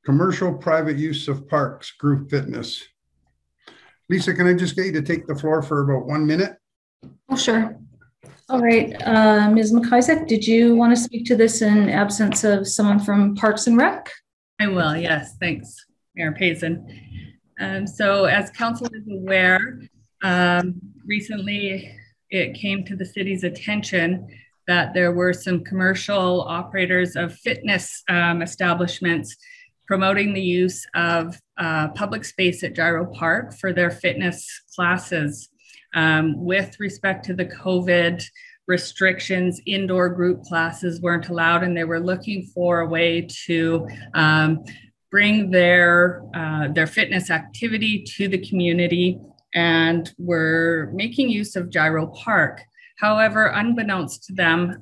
Commercial private use of parks, group fitness. Lisa, can I just get you to take the floor for about 1 minute? Oh, sure. All right, Ms. McIsaac, did you want to speak to this in absence of someone from Parks and Rec? I will, yes, thanks, Mayor Payson. So as council is aware, recently it came to the city's attention that there were some commercial operators of fitness establishments promoting the use of public space at Gyro Park for their fitness classes. With respect to the COVID restrictions, indoor group classes weren't allowed, and they were looking for a way to bring their fitness activity to the community, and were making use of Gyro Park. However, unbeknownst to them,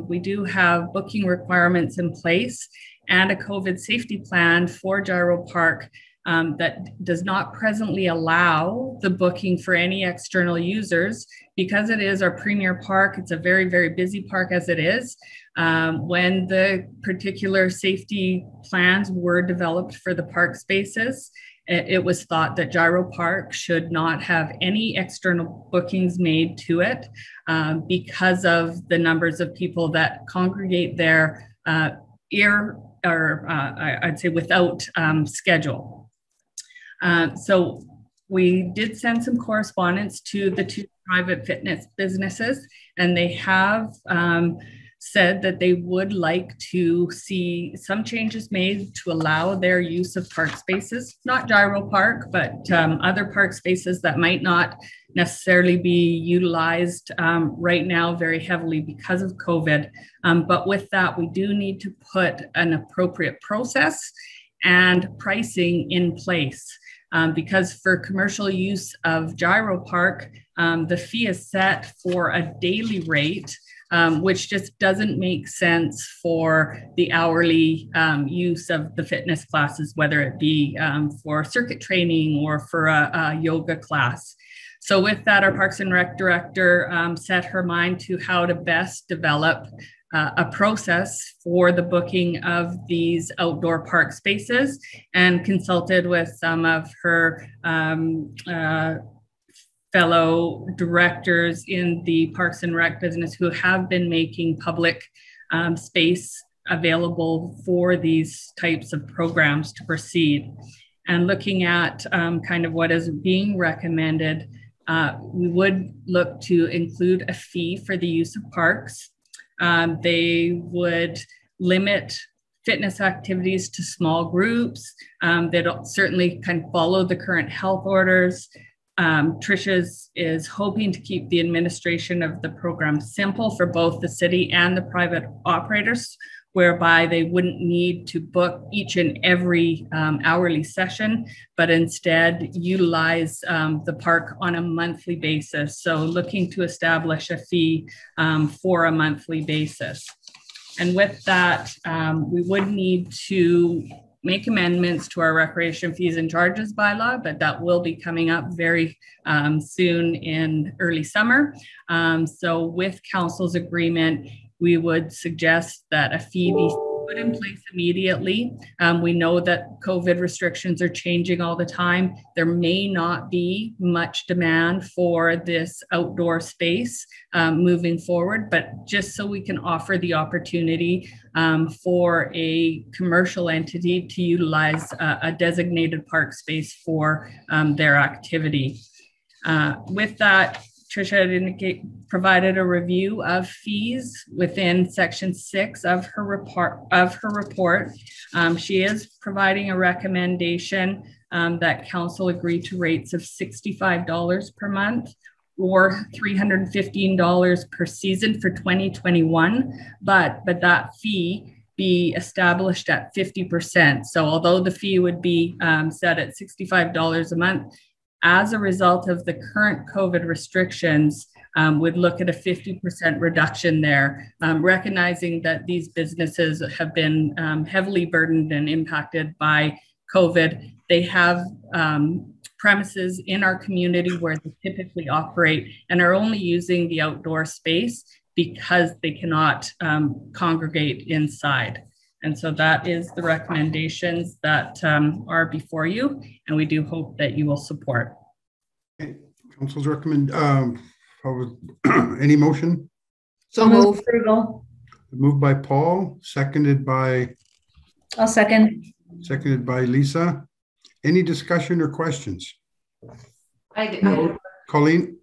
we do have booking requirements in place and a COVID safety plan for Gyro Park that does not presently allow the booking for any external users because it is our premier park. It's a very, very busy park as it is. When the particular safety plans were developed for the park spaces, it was thought that Gyro Park should not have any external bookings made to it because of the numbers of people that congregate there I'd say without schedule. So we did send some correspondence to the two private fitness businesses, and they have said that they would like to see some changes made to allow their use of park spaces, not Gyro Park, but other park spaces that might not necessarily be utilized right now very heavily because of COVID. But with that, we do need to put an appropriate process and pricing in place. Because for commercial use of Gyro Park, the fee is set for a daily rate, which just doesn't make sense for the hourly use of the fitness classes, whether it be for circuit training or for a yoga class. So with that, our Parks and Rec director set her mind to how to best develop a process for the booking of these outdoor park spaces, and consulted with some of her fellow directors in the Parks and Rec business who have been making public space available for these types of programs to proceed. And looking at kind of what is being recommended, we would look to include a fee for the use of parks. They would limit fitness activities to small groups. They'd certainly kind of follow the current health orders. Tricia is hoping to keep the administration of the program simple for both the city and the private operators, whereby they wouldn't need to book each and every hourly session, but instead utilize the park on a monthly basis. So looking to establish a fee for a monthly basis. And with that, we would need to make amendments to our recreation fees and charges bylaw, but that will be coming up very soon in early summer. So with council's agreement, we would suggest that a fee be put in place immediately. We know that COVID restrictions are changing all the time. There may not be much demand for this outdoor space moving forward, but just so we can offer the opportunity for a commercial entity to utilize a designated park space for their activity. With that, Tricia provided a review of fees within section 6 of her report. She is providing a recommendation that council agree to rates of $65 per month or $315 per season for 2021, but that fee be established at 50%. So although the fee would be set at $65 a month, as a result of the current COVID restrictions, would look at a 50% reduction there, recognizing that these businesses have been heavily burdened and impacted by COVID. They have premises in our community where they typically operate and are only using the outdoor space because they cannot congregate inside. And so that is the recommendations that are before you, and we do hope that you will support. Okay. Council's recommend, any motion? So moved. Approval. Moved by Paul, seconded by? I'll second. Seconded by Lisa. Any discussion or questions? I Colleen?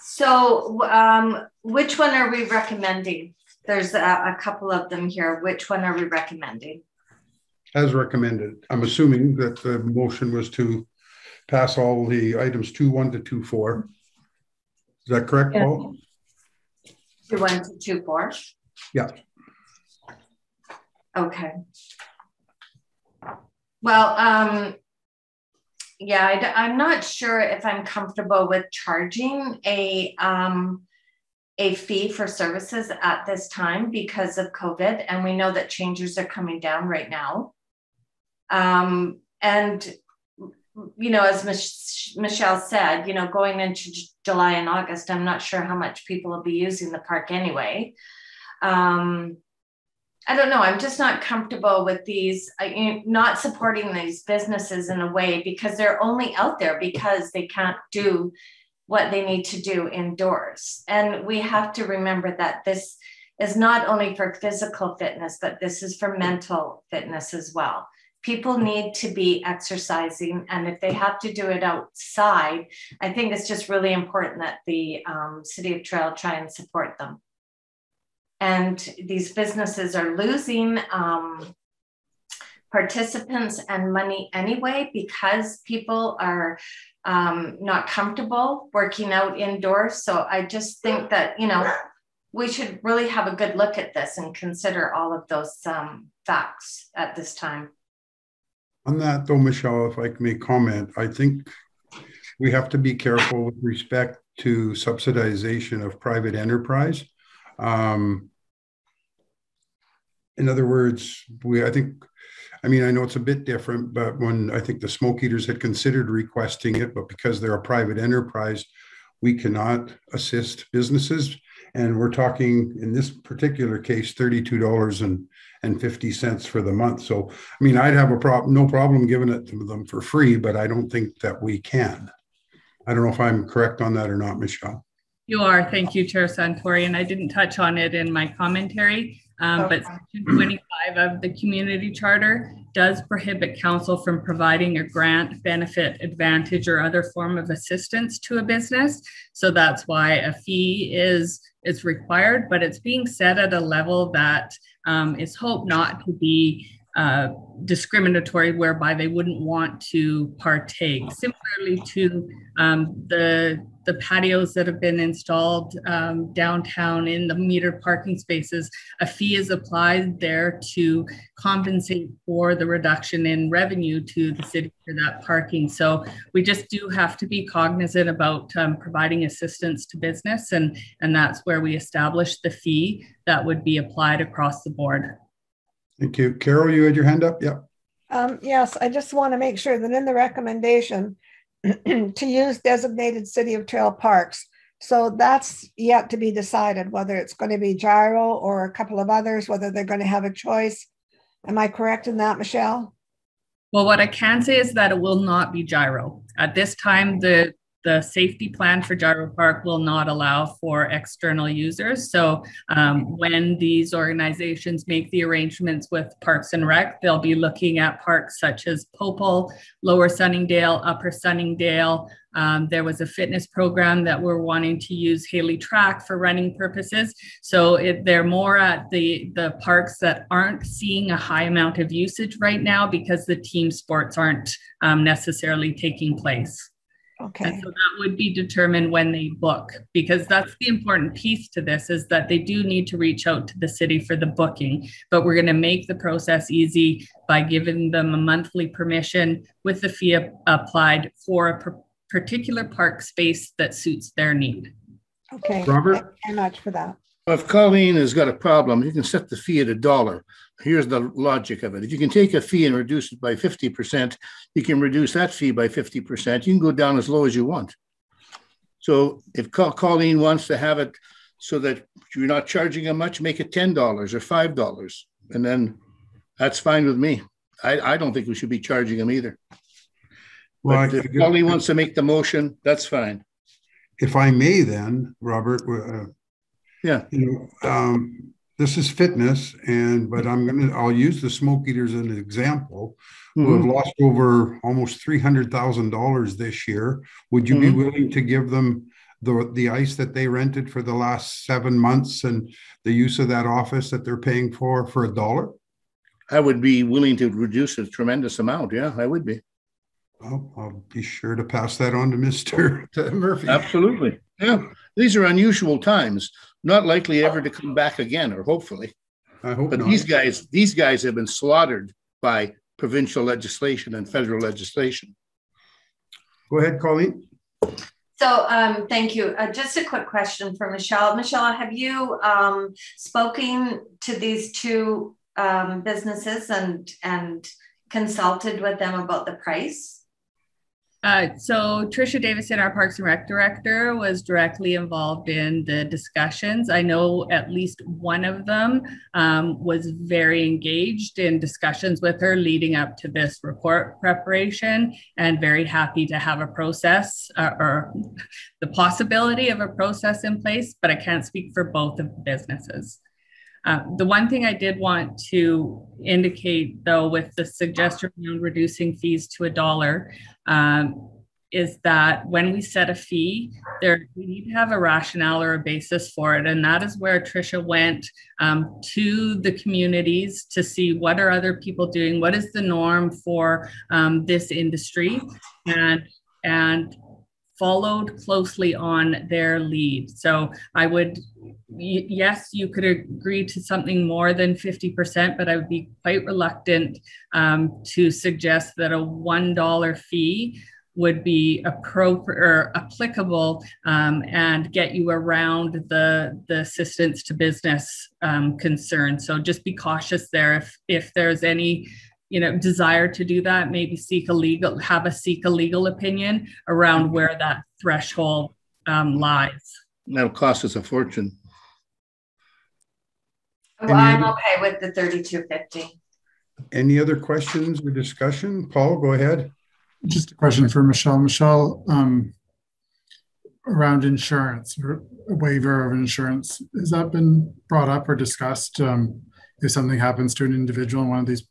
So which one are we recommending? There's a couple of them here. Which one are we recommending? As recommended. I'm assuming that the motion was to pass all the items 2.1 to 2.4. Is that correct, Yeah. Paul? 2.1 to 2.4? Yeah. Okay. Well, yeah, I'm not sure if I'm comfortable with charging a fee for services at this time because of COVID, and we know that changes are coming down right now. And you know, as Michelle said, you know, going into July and August, I'm not sure how much people will be using the park anyway. I don't know. I'm just not comfortable with these, not supporting these businesses in a way because they're only out there because they can't do what they need to do indoors. And we have to remember that this is not only for physical fitness, but this is for mental fitness as well. People need to be exercising, and if they have to do it outside, I think it's just really important that the City of Trail try and support them. And these businesses are losing participants and money anyway because people are not comfortable working out indoors. So I just think that, you know, we should really have a good look at this and consider all of those facts at this time. On that though, Michelle, if I can make comment, I think we have to be careful with respect to subsidization of private enterprise. In other words, I know it's a bit different, but when I think the Smoke Eaters had considered requesting it, but because they're a private enterprise, we cannot assist businesses. And we're talking in this particular case, $32.50 for the month. So, I mean, I'd have no problem giving it to them for free, but I don't think that we can. I don't know if I'm correct on that or not, Michelle. You are. Thank you, Chair Santori. And I didn't touch on it in my commentary, but Section 25 of the Community Charter does prohibit council from providing a grant, benefit, advantage, or other form of assistance to a business. So that's why a fee is required, but it's being set at a level that is hoped not to be discriminatory, whereby they wouldn't want to partake. Similarly to the patios that have been installed downtown in the metered parking spaces, a fee is applied there to compensate for the reduction in revenue to the city for that parking. So we just do have to be cognizant about providing assistance to business, and that's where we establish the fee that would be applied across the board. Thank you. Carol, you had your hand up? Yeah. Yes, I just want to make sure that in the recommendation to use designated City of Trail parks, So that's yet to be decided, whether it's going to be gyro or a couple of others, whether they're going to have a choice. Am I correct in that, Michelle? Well, what I can say is that it will not be gyro. At this time, the safety plan for Gyro Park will not allow for external users. So when these organizations make the arrangements with Parks and Rec, they'll be looking at parks such as Popel, Lower Sunningdale, Upper Sunningdale. There was a fitness program that we're wanting to use Haley Track for running purposes. So they're more at the parks that aren't seeing a high amount of usage right now because the team sports aren't necessarily taking place. Okay. And so that would be determined when they book, because that's the important piece to this, is that they do need to reach out to the city for the booking, but we're going to make the process easy by giving them a monthly permission with the fee applied for a particular park space that suits their need. Okay. Robert? Thank you very much for that. If Colleen has got a problem, you can set the fee at $1. Here's the logic of it. If you can take a fee and reduce it by 50%, you can reduce that fee by 50%. You can go down as low as you want. So if Colleen wants to have it so that you're not charging them much, make it $10 or $5. And then that's fine with me. I don't think we should be charging them either. Well, if Colleen wants to make the motion, that's fine. If I may then, Robert, yeah, this is fitness, but I'll use the Smoke Eaters as an example, who have lost over almost $300,000 this year. Would you be willing to give them the ice that they rented for the last 7 months and the use of that office that they're paying for $1? I would be willing to reduce a tremendous amount. Yeah, I would be. Well, I'll be sure to pass that on to Mr. Murphy. Absolutely. Yeah. These are unusual times, not likely ever to come back again, or hopefully. I hope but not. These guys have been slaughtered by provincial legislation and federal legislation. Go ahead, Colleen. So thank you. Just a quick question for Michelle. Michelle, have you spoken to these two businesses and consulted with them about the price? So Tricia Davison, our Parks and Rec director, was directly involved in the discussions. I know at least one of them was very engaged in discussions with her leading up to this report preparation, and very happy to have a process or the possibility of a process in place, but I can't speak for both of the businesses. The one thing I did want to indicate, though, with the suggestion around reducing fees to $1, is that when we set a fee, we need to have a rationale or a basis for it. And that is where Tricia went to the communities to see what are other people doing, what is the norm for this industry, and followed closely on their lead. So I would, yes, you could agree to something more than 50%, but I would be quite reluctant to suggest that a $1 fee would be appropriate or applicable and get you around the assistance to business concern. So just be cautious there. If there's any desire to do that, maybe seek a legal opinion around where that threshold lies. That'll cost us a fortune. Well, I'm okay with the $32.50. Any other questions or discussion? Paul, go ahead. Just a question for Michelle. Michelle, around insurance or a waiver of insurance, has that been brought up or discussed? If something happens to an individual in one of these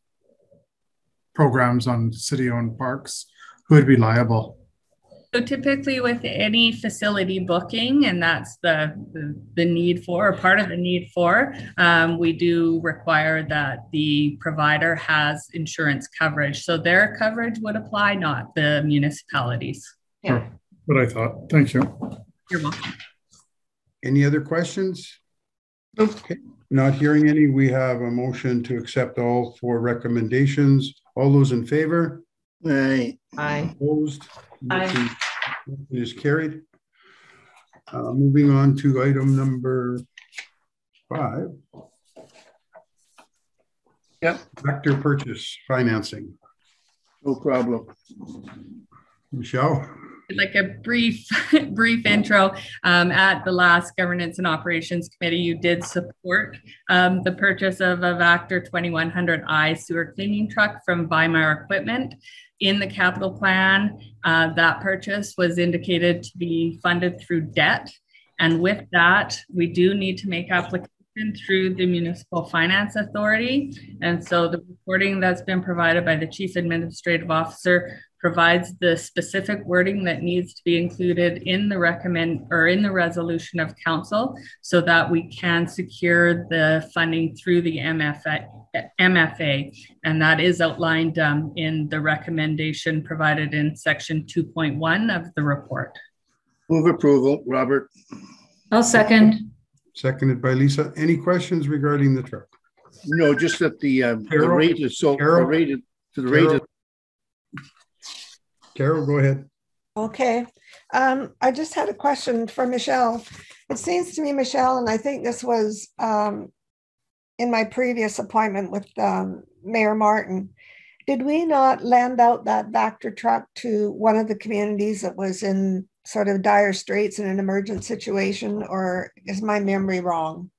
programs on city-owned parks, who would be liable? So typically with any facility booking, and that's the need for, or part of the need for, we do require that the provider has insurance coverage. So their coverage would apply, not the municipalities. Yeah. What I thought. Thank you. You're welcome. Any other questions? Okay. Not hearing any, we have a motion to accept all 4 recommendations. All those in favor? Aye. Aye. Opposed? Aye. Motion is carried. Moving on to item number 5. Yep. Vector purchase financing. No problem. Michelle? like a brief intro. At the last Governance and Operations Committee, you did support the purchase of a Vactor 2100i sewer cleaning truck from Weimar Equipment. In the capital plan, that purchase was indicated to be funded through debt. And with that, we do need to make application through the Municipal Finance Authority. And so the reporting that's been provided by the Chief Administrative Officer provides the specific wording that needs to be included in the resolution of council so that we can secure the funding through the MFA. And that is outlined in the recommendation provided in section 2.1 of the report. Move approval, Robert. I'll second. Seconded by Lisa. Any questions regarding the truck? No, just that the rate is so rated to the rate. Carol, go ahead. Okay. I just had a question for Michelle. It seems to me, Michelle, and I think this was in my previous appointment with Mayor Martin, did we not lend out that Vactor truck to one of the communities that was in sort of dire straits in an emergent situation, or is my memory wrong?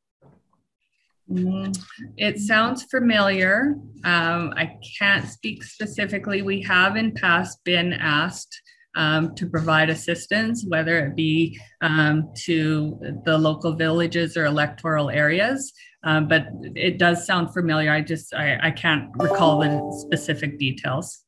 It sounds familiar. I can't speak specifically. We have in past been asked to provide assistance, whether it be to the local villages or electoral areas, but it does sound familiar. I can't recall the specific details.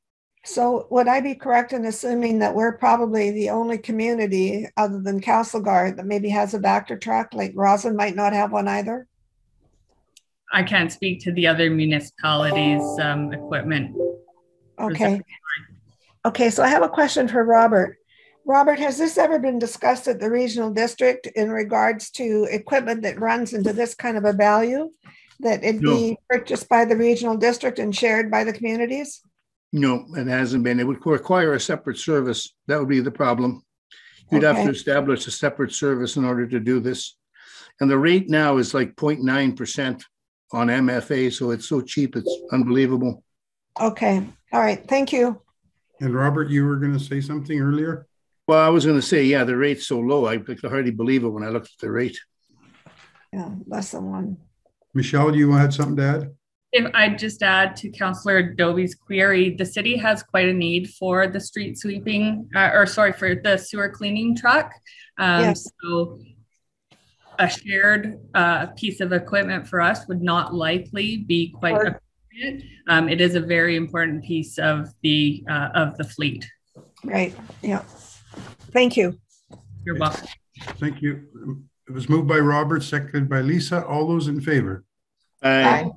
So would I be correct in assuming that we're probably the only community other than Castlegar that maybe has a Vactor truck, like Roslyn might not have one either? I can't speak to the other municipalities' equipment. Okay. Okay, so I have a question for Robert. Robert, has this ever been discussed at the regional district in regards to equipment that runs into this kind of a value, that it be purchased by the regional district and shared by the communities? No, it hasn't been. It would require a separate service. That would be the problem. You'd have to establish a separate service in order to do this. And the rate now is like 0.9% on MFA. So it's so cheap. It's unbelievable. Okay. All right. Thank you. And Robert, you were going to say something earlier? Well, I was going to say, yeah, the rate's so low. I could hardly believe it when I looked at the rate. Yeah, less than one. Michelle, do you had something to add? If I just add to Councillor Dobie's query, the city has quite a need for the street sweeping, for the sewer cleaning truck. Yes. So a shared piece of equipment for us would not likely be quite appropriate. It is a very important piece of the fleet. Right. Yeah. Thank you. You're welcome. Thank you. It was moved by Robert, seconded by Lisa. All those in favor? Aye.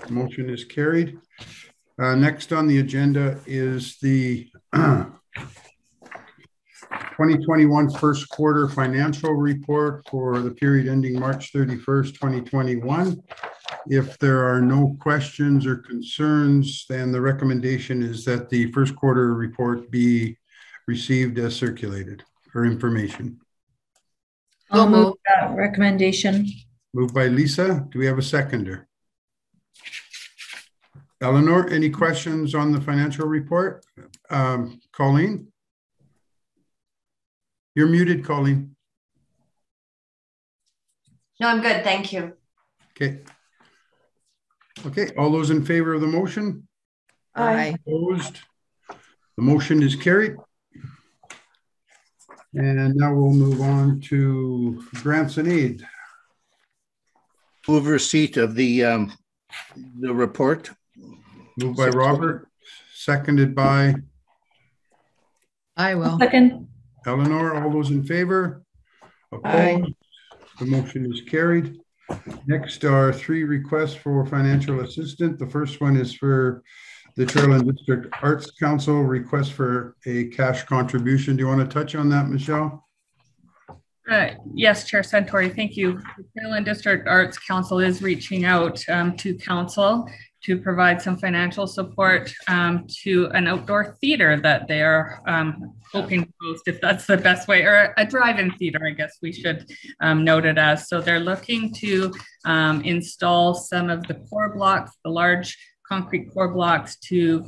Motion is carried. Next on the agenda is the 2021 first quarter financial report for the period ending March 31st, 2021. If there are no questions or concerns, then the recommendation is that the first quarter report be received as circulated for information. I'll move that recommendation. Moved by Lisa. Do we have a seconder? Eleanor, any questions on the financial report? Colleen? You're muted, Colleen. No, I'm good. Thank you. Okay. Okay, all those in favor of the motion? Aye. Opposed? The motion is carried. And now we'll move on to grants and aid. Move receipt of the report. Moved by Robert, seconded by I will. Second. Eleanor. All those in favor? Aye. Opposed? The motion is carried. Next are three requests for financial assistance. The first one is for the Chairland District Arts Council, request for a cash contribution. Do you want to touch on that, Michelle? Yes, Chair Santori, thank you. The Chairland District Arts Council is reaching out to council to provide some financial support to an outdoor theater that they are hoping to host, if that's the best way, or a drive-in theater, I guess we should note it as. So they're looking to install some of the core blocks, the large concrete core blocks to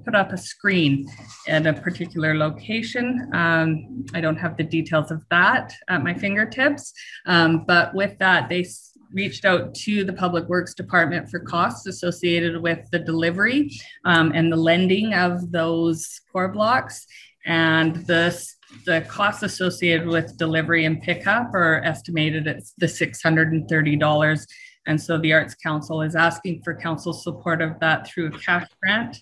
put up a screen at a particular location. I don't have the details of that at my fingertips, but with that, they reached out to the Public Works Department for costs associated with the delivery and the lending of those core blocks. And the costs associated with delivery and pickup are estimated at the $630. And so the Arts Council is asking for council support of that through a cash grant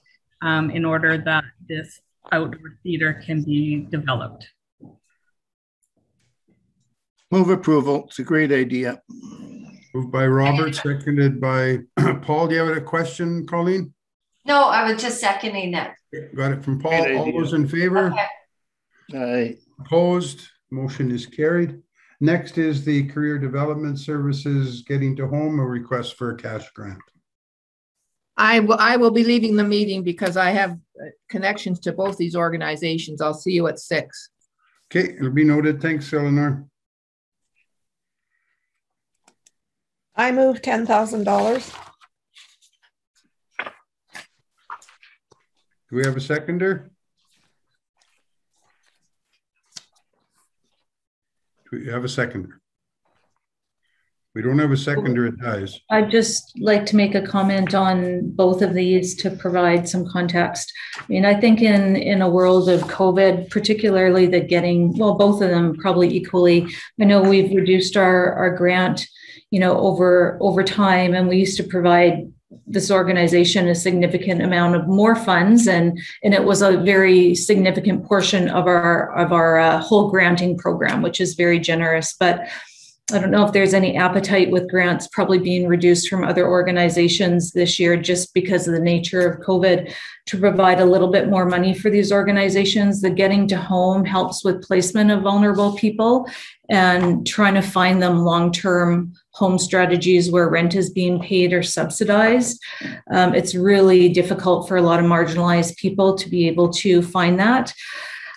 in order that this outdoor theater can be developed. Move approval. It's a great idea. Moved by Robert, seconded by Paul. Do you have a question, Colleen? No, I was just seconding it. Got it from Paul. All those in favor? Okay. Aye. Opposed? Motion is carried. Next is the Career Development Services Getting to Home, a request for a cash grant. I will be leaving the meeting because I have connections to both these organizations. I'll see you at 6. Okay, it'll be noted. Thanks, Eleanor. I move $10,000. Do we have a seconder? Do we have a seconder? We don't have a seconder, it dies. I'd just like to make a comment on both of these to provide some context. I mean, I think in a world of COVID, particularly both of them probably equally. I know we've reduced our grant, over time, and we used to provide this organization a significant amount of more funds, and it was a very significant portion of our whole granting program, which is very generous. But I don't know if there's any appetite with grants probably being reduced from other organizations this year just because of the nature of COVID to provide a little bit more money for these organizations. The Getting to Home helps with placement of vulnerable people and trying to find them long-term home strategies where rent is being paid or subsidized. It's really difficult for a lot of marginalized people to be able to find that.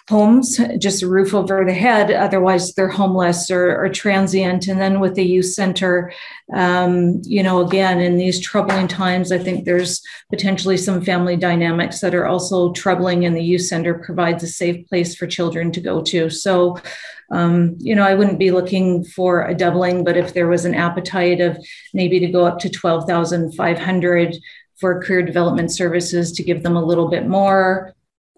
Homes, just a roof over the head, otherwise they're homeless or transient. And then with the youth center, again, in these troubling times, I think there's potentially some family dynamics that are also troubling, and the youth center provides a safe place for children to go to. So, I wouldn't be looking for a doubling, but if there was an appetite of maybe to go up to $12,500 for career development services to give them a little bit more,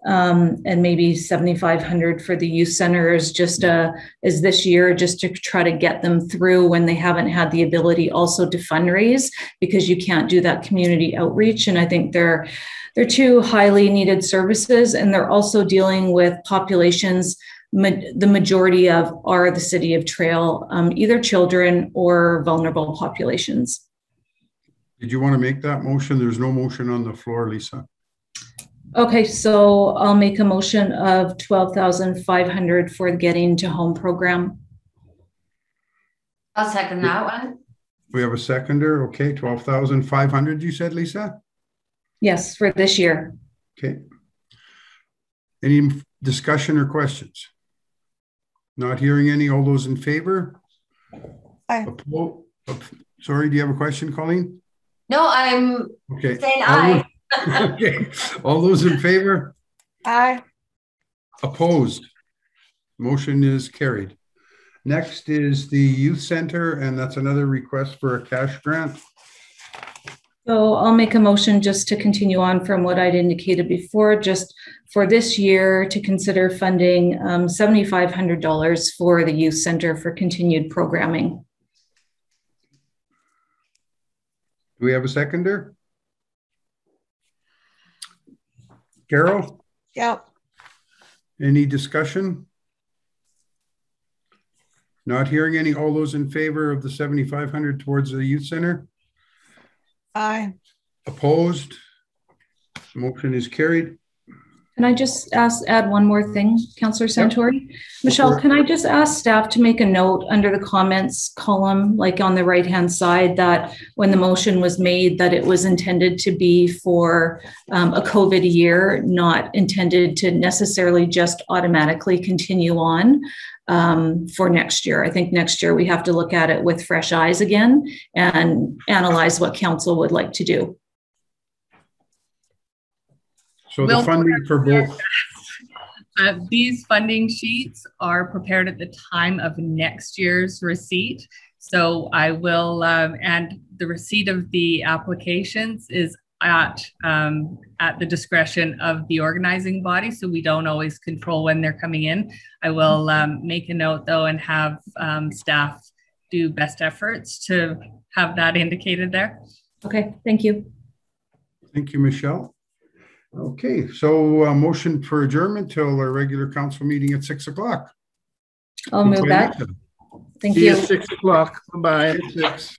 and maybe $7,500 for the youth center is this year, just to try to get them through when they haven't had the ability also to fundraise, because you can't do that community outreach. And I think they're two highly needed services, and they're also dealing with populations. The majority of are the City of Trail, either children or vulnerable populations. Did you want to make that motion? There's no motion on the floor, Lisa. Okay, so I'll make a motion of $12,500 for the Getting to Home program. I'll second that one. We have a seconder. Okay, $12,500, you said, Lisa? Yes, for this year. Okay. Any discussion or questions? Not hearing any. All those in favor? Aye. Sorry, do you have a question, Colleen? No, I'm saying aye. Okay. All those in favor? Aye. Opposed? Motion is carried. Next is the youth center, and that's another request for a cash grant. So I'll make a motion just to continue on from what I'd indicated before, just for this year to consider funding $7,500 for the youth center for continued programming. Do we have a seconder? Carol? Yeah. Any discussion? Not hearing any. All those in favor of the $7,500 towards the youth center? Aye. Opposed? Motion is carried. Can I just add one more thing, Councillor Santori? Yep. Michelle, can I just ask staff to make a note under the comments column, like on the right-hand side, that when the motion was made, that it was intended to be for a COVID year, not intended to necessarily just automatically continue on for next year. I think next year we have to look at it with fresh eyes again and analyze what council would like to do. So the funding for both. These funding sheets are prepared at the time of next year's receipt. So I will, and the receipt of the applications is at the discretion of the organizing body. So we don't always control when they're coming in. I will make a note though and have staff do best efforts to have that indicated there. Okay, thank you. Thank you, Michelle. Okay, so motion for adjournment till our regular council meeting at 6 o'clock. I'll move that. Thank See you you. at 6 o'clock. Bye-bye. 6.